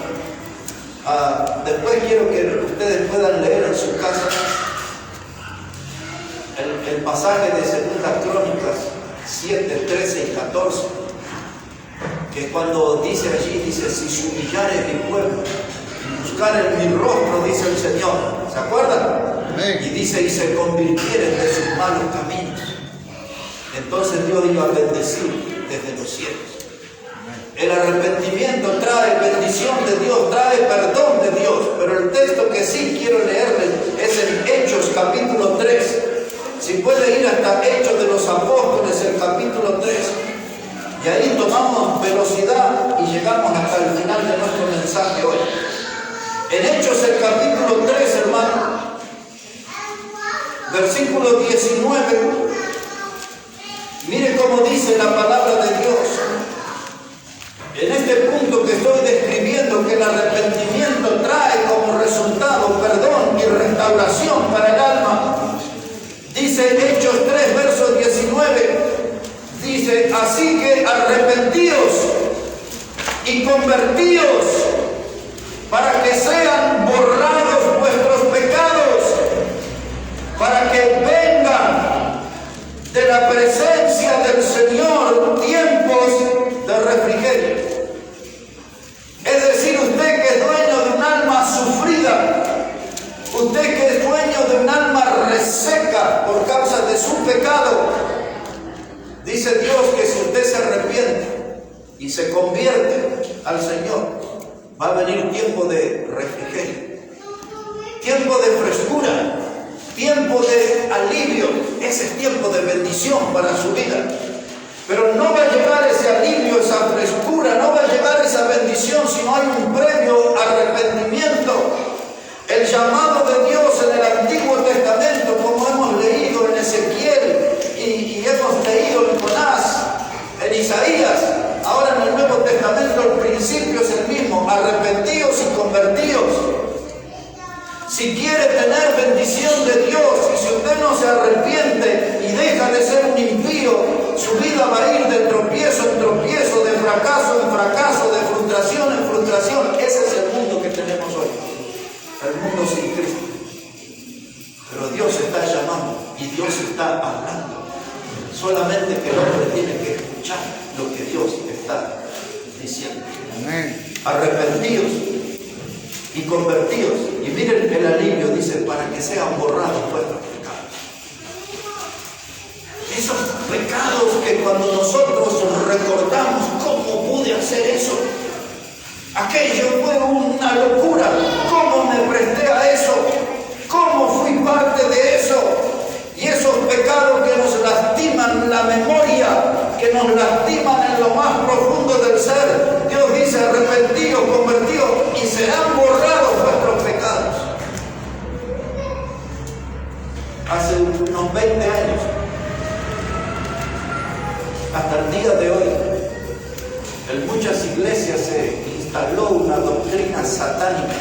Después quiero que ustedes puedan leer en su casa el pasaje de 2 Crónicas 7, 13 y 14, que cuando dice allí, dice, si se humillare mi pueblo, buscare mi rostro, dice el Señor, ¿se acuerdan? Y dice, y se convirtieren de sus malos caminos, entonces Dios iba a bendecir desde los cielos. El arrepentimiento trae bendición de Dios, trae perdón de Dios, pero el texto que sí quiero leerles es en Hechos capítulo 3. Si puede ir hasta Hechos de los Apóstoles, el capítulo 3, y ahí tomamos velocidad y llegamos hasta el final de nuestro mensaje hoy. En Hechos el capítulo 3, hermano, versículo 19, mire cómo dice la palabra de Dios. En este punto que estoy describiendo, que el arrepentimiento trae como resultado perdón y restauración para el alma, dice Hechos 3, verso 19, dice, así que arrepentíos y convertíos para que sean borrados vuestros pecados, para que vengan de la presencia del Señor tiempos de refrigerio. Es decir, usted que es dueño de un alma sufrida, usted que es dueño de un alma reseca por causa de su pecado, dice Dios que si usted se arrepiente y se convierte al Señor, va a venir tiempo de refrigerio, tiempo de frescura, tiempo de alivio. Ese es tiempo de bendición para su vida. Pero no va a llegar ese alivio, esa frescura, no va a llegar esa bendición si no hay un previo arrepentimiento. El llamado de Dios en el Antiguo Testamento, como hemos leído en Ezequiel y hemos leído en Jonás, en Isaías, ahora en el Nuevo Testamento el principio es el mismo: arrepentíos y convertíos. Si quiere tener bendición de Dios, y si usted no se arrepiente y deja de ser un impío, su vida Dios está hablando. Solamente que el hombre tiene que escuchar lo que Dios está diciendo. Amén. Arrepentíos y convertíos. Y miren el alivio, dice, para que sean borrados vuestros pecados. Esos pecados que cuando nosotros recordamos cómo pude hacer eso, aquello fue una locura, cómo me presté a eso, cómo fui parte de eso. Y esos pecados que nos lastiman la memoria, que nos lastiman en lo más profundo del ser, Dios dice, arrepentíos, convertíos y serán borrados vuestros pecados. Hace unos 20 años, hasta el día de hoy, en muchas iglesias se instaló una doctrina satánica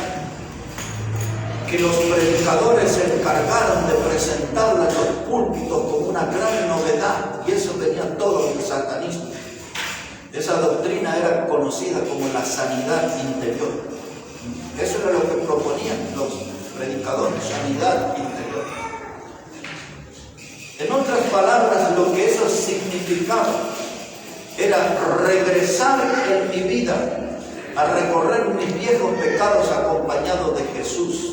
que los predicadores se encargaron de presentarla en los púlpitos como una gran novedad, y eso tenía todo el satanismo. Esa doctrina era conocida como la sanidad interior. Eso era lo que proponían los predicadores, sanidad interior. En otras palabras, lo que eso significaba era regresar en mi vida a recorrer mis viejos pecados acompañados de Jesús.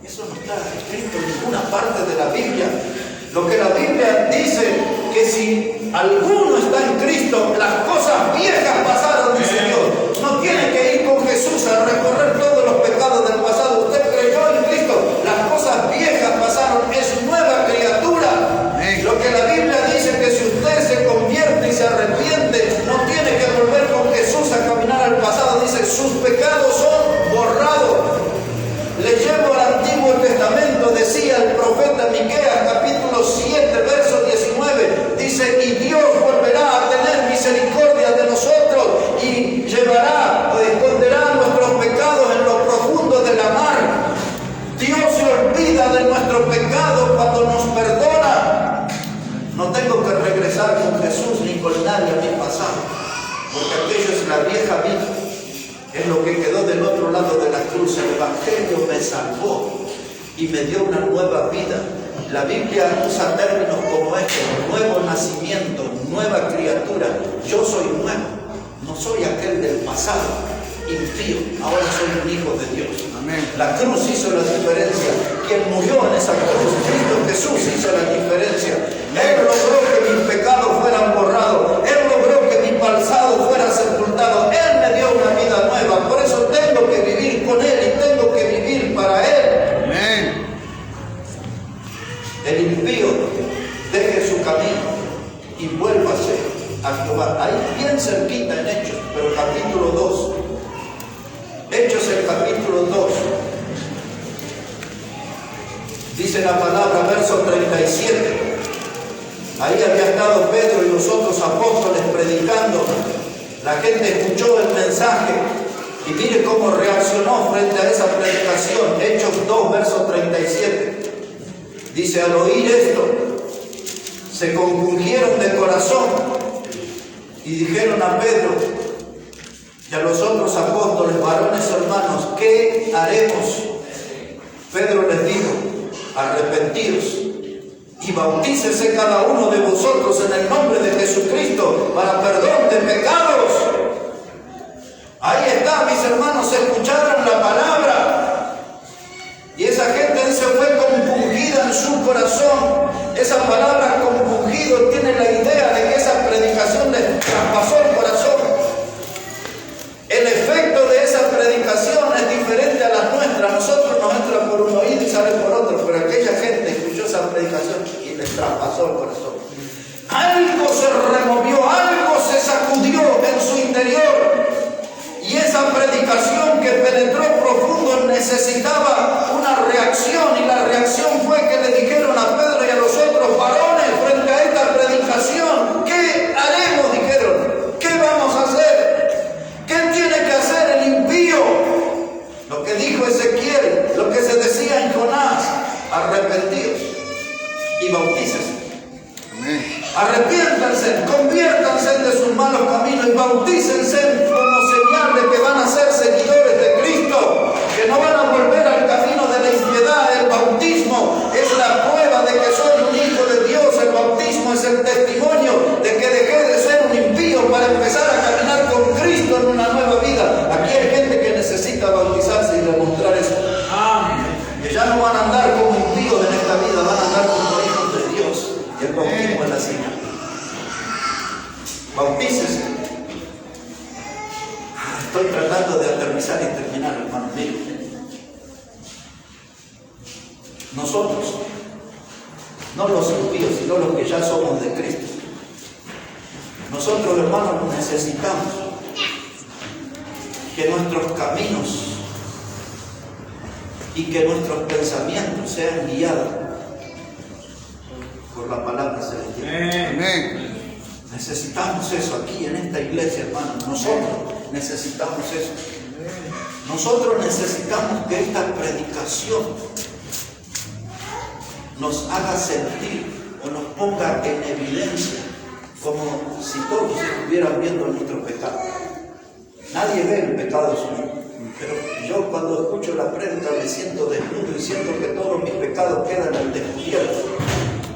Eso no está escrito en ninguna parte de la Biblia. Lo que la Biblia dice, que si alguno está en Cristo, las cosas viejas pasaron, dice Dios. No tiene que ir con Jesús a recorrer todos los pecados del pasado. Usted creyó en Cristo, las cosas viejas pasaron, es nueva criatura. Amén. Lo que la Biblia dice, que si usted se convierte y se arrepiente, no tiene que volver con Jesús a caminar al pasado. Dice, sus pecados son borrados. Leyendo el Antiguo Testamento, decía el profeta Miqueas, capítulo 7, verso 19, dice, y Dios volverá a tener misericordia de nosotros y llevará o esconderá nuestros pecados en lo profundo de la mar. Dios se olvida de nuestros pecados cuando nos perdona. No tengo que regresar con Jesús ni con nadie a mi pasado, porque aquello es la vieja vida. Es lo que quedó del otro lado de la cruz. El Evangelio me salvó y me dio una nueva vida. La Biblia usa términos como estos: nuevo nacimiento, nueva criatura. Yo soy nuevo, no soy aquel del pasado, impío. Ahora soy un hijo de Dios. Amén. La cruz hizo la diferencia. Quien murió en esa cruz, Cristo Jesús, hizo la diferencia. Él logró que mis pecados fueran borrados. Él logró que mi pasado fuera sepultado. Él me dio una vida nueva. Por eso tengo que vivir con Él y tengo que vivir para Él. Amén. El impío deje su camino y vuélvase a Jehová. Ahí bien cerquita en Hechos, pero capítulo 2. Hechos el capítulo 2. Dice la palabra, verso 37. Ahí había estado Pedro y los otros apóstoles predicando. La gente escuchó el mensaje y mire cómo reaccionó frente a esa predicación. Hechos 2, verso 37. Dice, al oír esto, se compungieron de corazón y dijeron a Pedro y a los otros apóstoles, varones hermanos, ¿qué haremos? Pedro les dijo, arrepentíos y bautícese cada uno de vosotros en el nombre de Jesucristo para perdón de pecados. Ahí está, mis hermanos, escucharon la palabra. Y esa gente dice, fue compungida en su corazón. Esa palabra compungido tiene la idea de que esa predicación les traspasó el corazón. El efecto de esa predicación es diferente a la nuestra. Nosotros nos entra por un oído y sale por otro, pero aquella gente escuchó esa predicación y les traspasó el corazón. Algo se removió, algo se sacudió en su interior. Y esa predicación que penetró profundo necesitaba una reacción, y la reacción fue que le dijeron a Pedro y a los otros varones frente a esta predicación, ¿qué haremos? Dijeron, ¿qué vamos a hacer? ¿Qué tiene que hacer el impío? Lo que dijo Ezequiel, lo que se decía en Jonás, arrepentíos y bautícense. Arrepiéntanse, conviértanse de sus malos caminos y bautícense como señal de que van a ser seguidores de Cristo, que no van a volver al camino de la impiedad. El bautismo es la prueba de que soy un hijo nosotros, no los impíos, sino los que ya somos de Cristo. Nosotros, hermanos, necesitamos que nuestros caminos y que nuestros pensamientos sean guiados por la palabra celestial. Amén. Necesitamos eso aquí en esta iglesia, hermanos. Nosotros necesitamos eso. Nosotros necesitamos que esta predicación nos haga sentir o nos ponga en evidencia como si todos estuvieran viendo nuestro pecado. Nadie ve el pecado suyo, pero yo cuando escucho la prédica me siento desnudo y siento que todos mis pecados quedan al descubierto.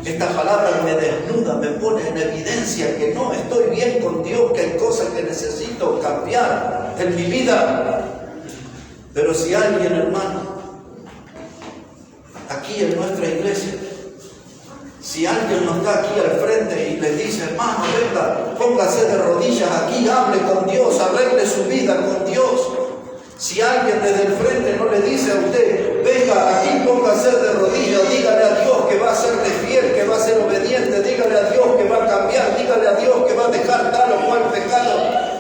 Esta palabra me desnuda, me pone en evidencia que no estoy bien con Dios, que hay cosas que necesito cambiar en mi vida. Pero si alguien, hermano, aquí en nuestra iglesia, si alguien nos está aquí al frente y le dice, hermano, venga, póngase de rodillas aquí, hable con Dios, arregle su vida con Dios. Si alguien desde el frente no le dice a usted, venga aquí, póngase de rodillas, dígale a Dios que va a serle fiel, que va a ser obediente, dígale a Dios que va a cambiar, dígale a Dios que va a dejar tal o cual pecado.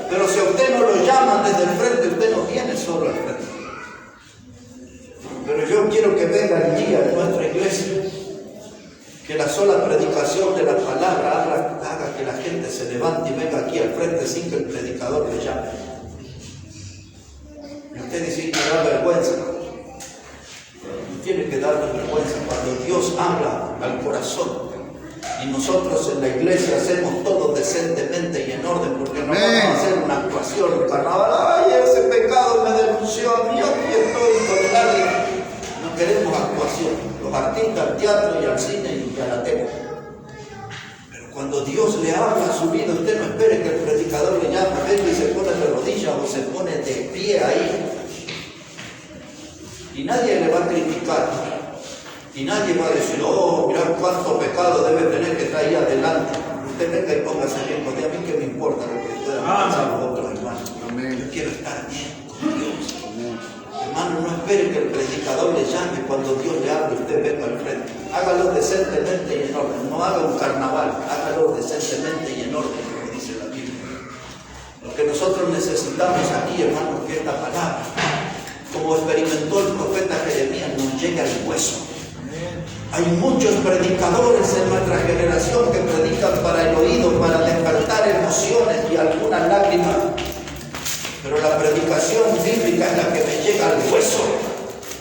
Pero si a usted no lo llaman desde el frente, usted no viene solo al frente. Pero yo quiero que venga el día en nuestra iglesia que la sola predicación de la palabra haga que la gente se levante y venga aquí al frente sin que el predicador le llame. Y usted dice que da vergüenza. No tiene que darnos vergüenza cuando Dios habla al corazón. Y nosotros en la iglesia hacemos todo decentemente y en orden, porque no vamos a hacer una actuación, un carnaval. ¡Ay, ese pecado me denunció a mí! Yo aquí estoy con nadie. No queremos actuación. Los artistas al teatro y al cine y a la tele. Pero cuando Dios le habla a su vida, usted no espere que el predicador le llame, venga y se pone de rodillas o se pone de pie ahí. Y nadie le va a criticar. Y nadie va a decir, oh, mirá cuánto pecado debe tener que estar ahí adelante. Usted venga y póngase bien con Dios. A mí que me importa lo que puedan pensar los otros hermanos. Yo quiero estar bien con Dios. Hermano, no espere que el predicador le llame cuando Dios le hable, usted venga al frente. Hágalo decentemente y en orden. No haga un carnaval, hágalo decentemente y en orden, como dice la Biblia. Lo que nosotros necesitamos aquí, hermanos, que esta palabra, como experimentó el profeta Jeremías, nos llegue al hueso. Hay muchos predicadores en nuestra generación que predican para el oído, para despertar emociones y algunas lágrimas. Pero la predicación bíblica es la que me llega al hueso.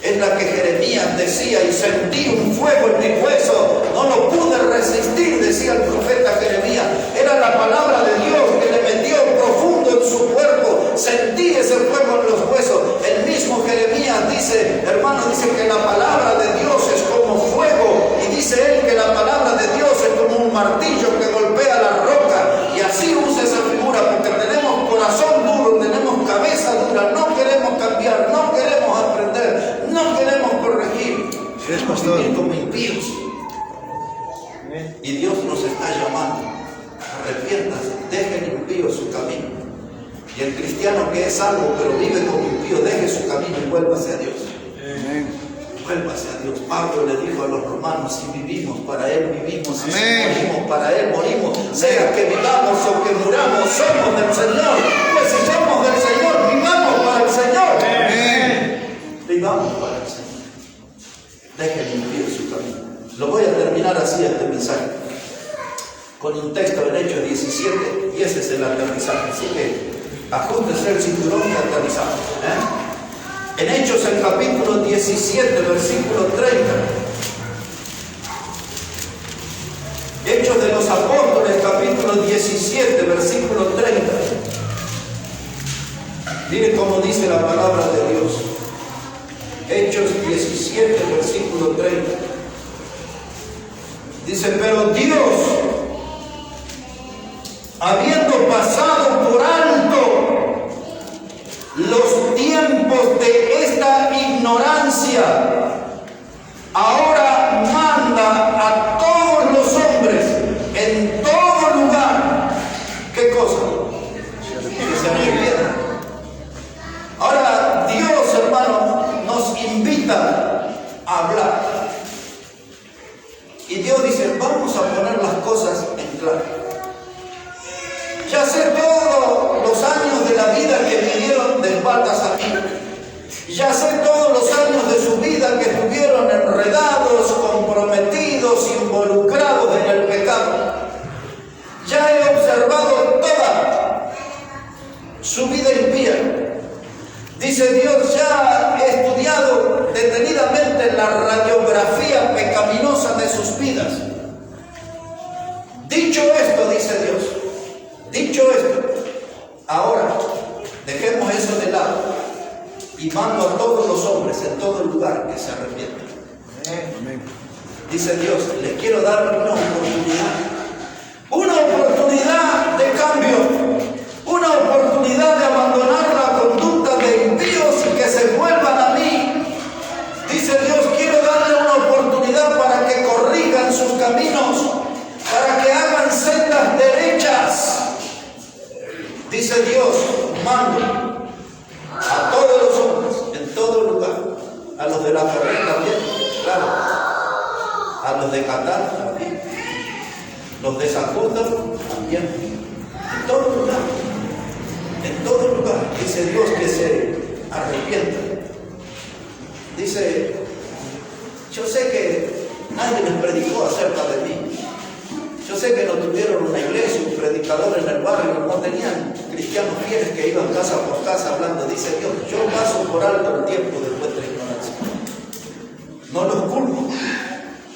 Es la que Jeremías decía, y sentí un fuego en mi hueso. No lo pude resistir, decía el profeta Jeremías. Era la palabra de Dios que le metió profundo en su cuerpo. Sentí ese fuego en los huesos. El mismo Jeremías dice, hermano, dice que la palabra de Dios es como fuego. Y dice él que la palabra de Dios es como un martillo que golpea la roca. Y así usa esa figura porque tenemos corazón duro, tenemos cabeza dura, no queremos cambiar, no queremos aprender, no queremos corregir. Queremos vivir como impíos. Y Dios nos está llamando. Arrepiéntase, deje el impío su camino. Y el cristiano que es salvo pero vive como impío, deje su camino y vuélvase a Dios. Vuélvase a Dios. Pablo le dijo a los romanos, si vivimos, para Él vivimos, si morimos, para Él morimos. Sea que vivamos o que muramos, somos del Señor. Pues si somos del Señor, vivamos para el Señor. Vivamos para el Señor. Dejen impío su camino. Lo voy a terminar así este mensaje, con un texto en Hechos 17, y ese es el aterrizaje. Así que ajústese el cinturón y aterrizamos. En Hechos, el capítulo 17, versículo 30. Hechos de los Apóstoles, capítulo 17, versículo 30. Mire cómo dice la palabra de Dios. Hechos 17, versículo 30. Dice, pero Dios, habiendo pasado por alto los tiempos de esta ignorancia, ahora manda a todos los hombres en todo lugar. ¿Qué cosa? Que se arrepientan. Ahora Dios, hermano, nos invita a hablar. vamos a poner las cosas en claro. Ya sé todos los años de la vida que vivieron de espaldas a mí. Ya sé todos los años de su vida que estuvieron enredados, comprometidos, involucrados en el pecado. Ya he observado toda su vida impía. Dice Dios, ya he estudiado detenidamente la radiografía pecaminosa de sus vidas. Dicho esto, dice Dios, dicho esto, ahora dejemos eso de lado y mando a todos los hombres en todo lugar que se arrepientan. Dice Dios, les quiero dar una oportunidad de cambio, una oportunidad de abandonar la conducta de impíos y que se vuelvan a mí. Dice Dios, quiero darle una oportunidad para que corrijan sus caminos, para que hagan sendas derechas. Dice Dios, mando a todos los hombres en todo lugar, a los de la Ferrer también, claro, a los de Qatar también, los de Sacundo también, en todo lugar, dice Dios que se arrepientan. Dice, yo sé que nadie les predicó acerca de mí. Yo sé que no tuvieron una iglesia, un predicador en el barrio, no tenían cristianos fieles que iban casa por casa hablando. Dice Dios, yo paso por alto el tiempo de vuestra ignorancia. No los culpo.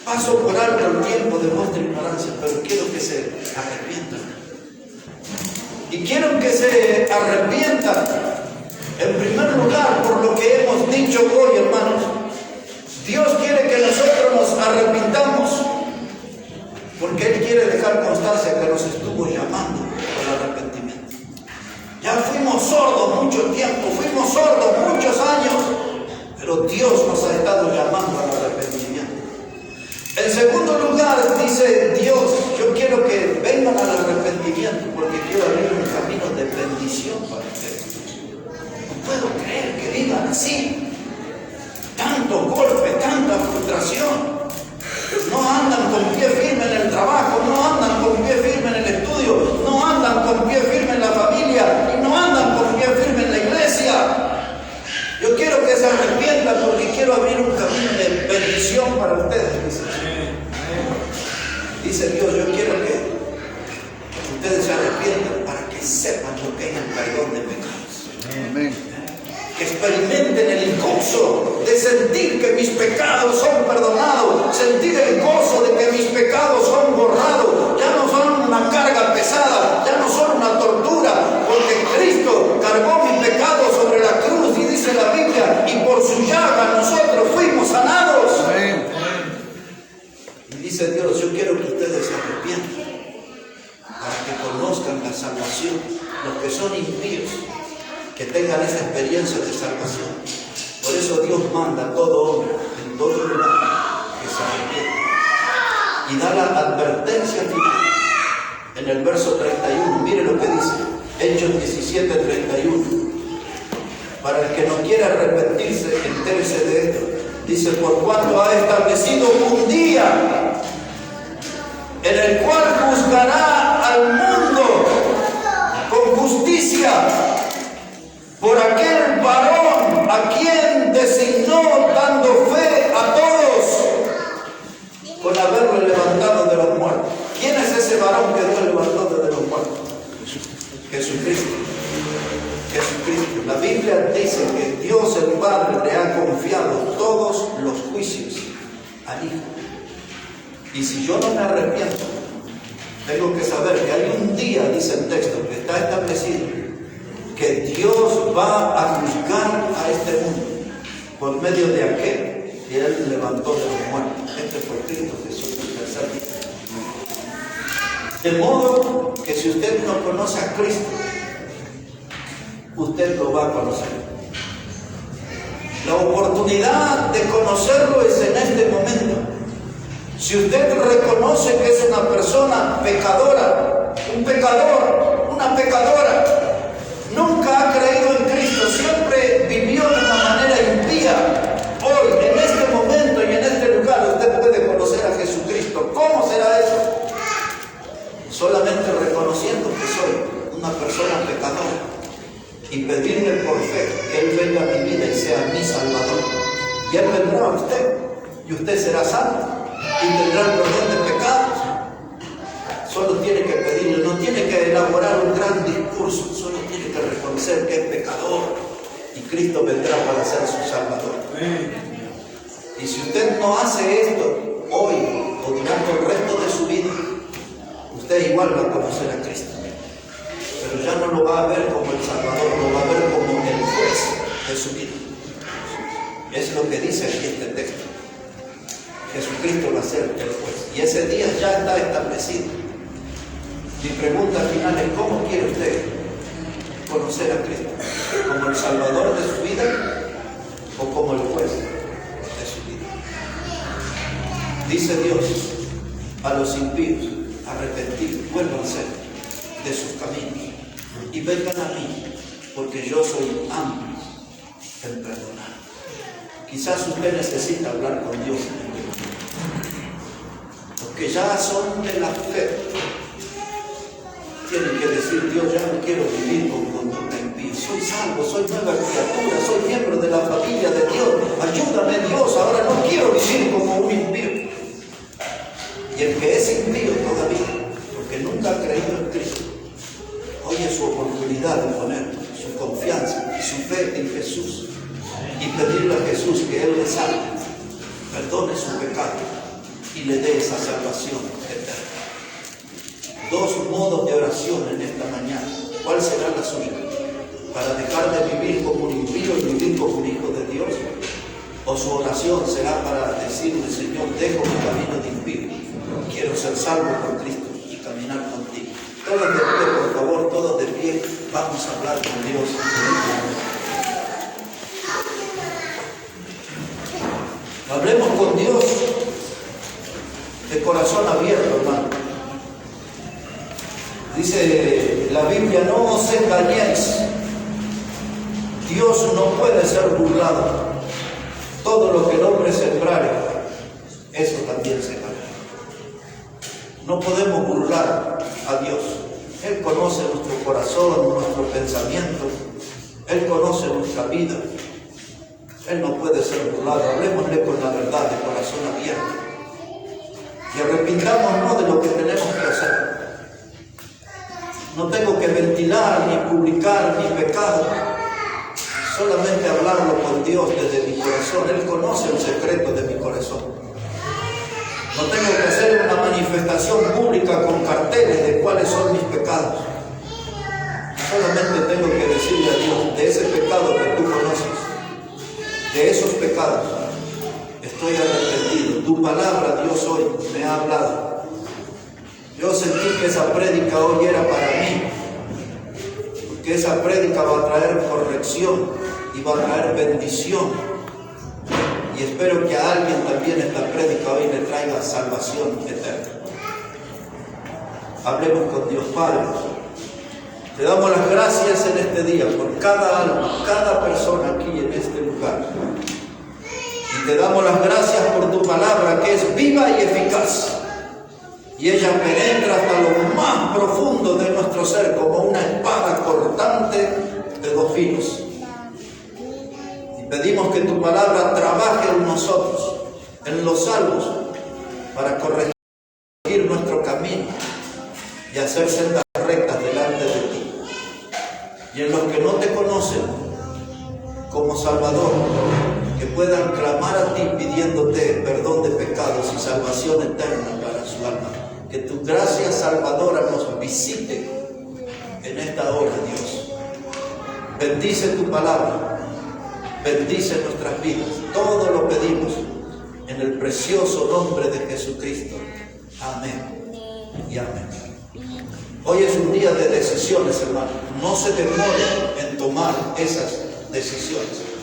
Paso por alto el tiempo de vuestra ignorancia, pero quiero que se arrepientan. Y quiero que se arrepientan, en primer lugar, por lo que hemos dicho hoy, hermanos. Dios quiere que nosotros nos arrepintamos, porque Él quiere dejar constancia que nos estuvo llamando al arrepentimiento. Ya fuimos sordos mucho tiempo, fuimos sordos muchos años, pero Dios nos ha estado llamando al arrepentimiento. En segundo lugar, dice Dios, yo quiero que vengan al arrepentimiento porque quiero abrir un camino de bendición para ustedes. No puedo creer que vivan así. Tanto golpe, tanta frustración. No andan con pie firme en el trabajo, no andan con pie firme en el estudio, no andan con pie firme en la familia y no andan con pie firme en la iglesia. Yo quiero que se arrepientan porque quiero abrir un camino de bendición para ustedes. Dice Dios, yo quiero que ustedes se arrepientan para que sepan lo que es el perdón de pecados. Amén. Que experimenten el gozo de sentir que mis pecados son perdonados, sentir el gozo de que mis pecados son borrados, ya no son una carga pesada, ya no son una tortura, porque Cristo cargó mi pecado sobre la cruz y dice la Biblia, y por su llaga nosotros fuimos sanados. Amén. Y dice Dios, yo quiero que ustedes se arrepientan para que conozcan la salvación, los que son impíos, que tengan esa experiencia de salvación. Por eso Dios manda a todo hombre, en todo lugar, que se arrepienta. Y da la advertencia final en el verso 31. Mire lo que dice, Hechos 17:31. Para el que no quiera arrepentirse, entérese de esto. Dice, por cuanto ha establecido un día en el cual juzgará al mundo con justicia por aquel varón a quien designó, dando fe a todos con haberlo levantado de los muertos. ¿Quién es ese varón que Dios levantó de los muertos? Jesucristo. Jesucristo. La Biblia dice que Dios el Padre le ha confiado todos los juicios al Hijo. Y si yo no me arrepiento, tengo que saber que hay un día, dice el texto, que está establecido, que Dios va a juzgar a este mundo por medio de aquel que Él levantó de los muertos. Este fue Cristo Jesús, el tercer día. De modo que si usted no conoce a Cristo, usted lo va a conocer. La oportunidad de conocerlo es en este momento. Si usted reconoce que es una persona pecadora, un pecador, una pecadora, nunca ha creído en Cristo, siempre vivió de una manera impía, hoy, en este momento y en este lugar, usted puede conocer a Jesucristo. ¿Cómo será eso? solamente reconociendo que soy una persona pecadora y pedirle por fe que Él venga a mi vida y sea mi Salvador. Y Él vendrá a usted y usted será salvo y tendrá el perdón de pecados. Solo tiene que pedirle, no tiene que elaborar un gran discurso, solo tiene que reconocer que es pecador y Cristo vendrá para ser su Salvador. Y si usted no hace esto hoy o durante el resto de su vida, usted igual va a conocer a Cristo, pero ya no lo va a ver como el Salvador, lo va a ver como el juez de su vida. Es lo que dice aquí este texto. Jesucristo va a ser el juez y ese día ya está establecido. Mi pregunta final es: ¿cómo quiere usted conocer a Cristo? ¿Como el Salvador de su vida o como el juez de su vida? Dice Dios a los impíos: arrepentidos, vuélvanse de sus caminos y vengan a mí, porque yo soy amplio en perdonar. Quizás usted necesita hablar con Dios, porque ya son de la fe. Tienen que decir: Dios, ya no quiero vivir con conducta impía. Soy salvo, soy nueva criatura, soy miembro de la familia de Dios. Ayúdame, Dios, ahora no quiero vivir como un impío. Y el que es impío todavía, porque nunca ha creído en Cristo, hoy es su oportunidad de poner su confianza y su fe en Jesús y pedirle a Jesús que Él le salve, perdone su pecado y le dé esa salvación eterna. Dos modos de oración en esta mañana. ¿Cuál será la suya? ¿Para dejar de vivir como un impío y vivir como un hijo de Dios? ¿O su oración será para decirle: Señor, dejo mi camino de impío, quiero ser salvo por Cristo y caminar contigo? Todos de pie, por favor, todos de pie, vamos a hablar con Dios. Hablemos con Dios de corazón abierto, hermano. Dice la Biblia: no os engañéis, Dios no puede ser burlado. Todo lo que el hombre sembrare, eso también segará. No podemos burlar a Dios. Él conoce nuestro corazón, nuestro pensamiento. Él conoce nuestra vida. Él no puede ser burlado. Hablemosle con la verdad, de corazón abierto. Y arrepintámonos de lo que tenemos que hacer. No tengo que ventilar ni publicar mi pecado. Solamente hablarlo con Dios desde mi corazón. Él conoce el secreto de mi corazón. No tengo que hacer una manifestación pública con carteles de cuáles son mis pecados. Solamente tengo que decirle a Dios: de ese pecado que tú conoces, de esos pecados, estoy arrepentido. Tu palabra, Dios, hoy me ha hablado. Yo sentí que esa prédica hoy era para mí, porque esa prédica va a traer corrección y va a traer bendición. Y espero que a alguien también esta prédica hoy le traiga salvación eterna. Hablemos con Dios. Padre, te damos las gracias en este día por cada alma, cada persona aquí en este lugar. Y te damos las gracias por tu palabra, que es viva y eficaz. Y ella penetra hasta lo más profundo de nuestro ser, como una espada cortante de dos filos. Y pedimos que tu palabra trabaje en nosotros, en los salvos, para corregir nuestro camino y hacer sendas rectas delante de ti. Y en los que no te conocen como Salvador, que puedan clamar a ti pidiéndote perdón de pecados y salvación eterna para su alma. Que tu gracia salvadora nos visite en esta hora, Dios. Bendice tu palabra, bendice nuestras vidas. Todo lo pedimos en el precioso nombre de Jesucristo. Amén y amén. Hoy es un día de decisiones, hermano. No se demoren en tomar esas decisiones.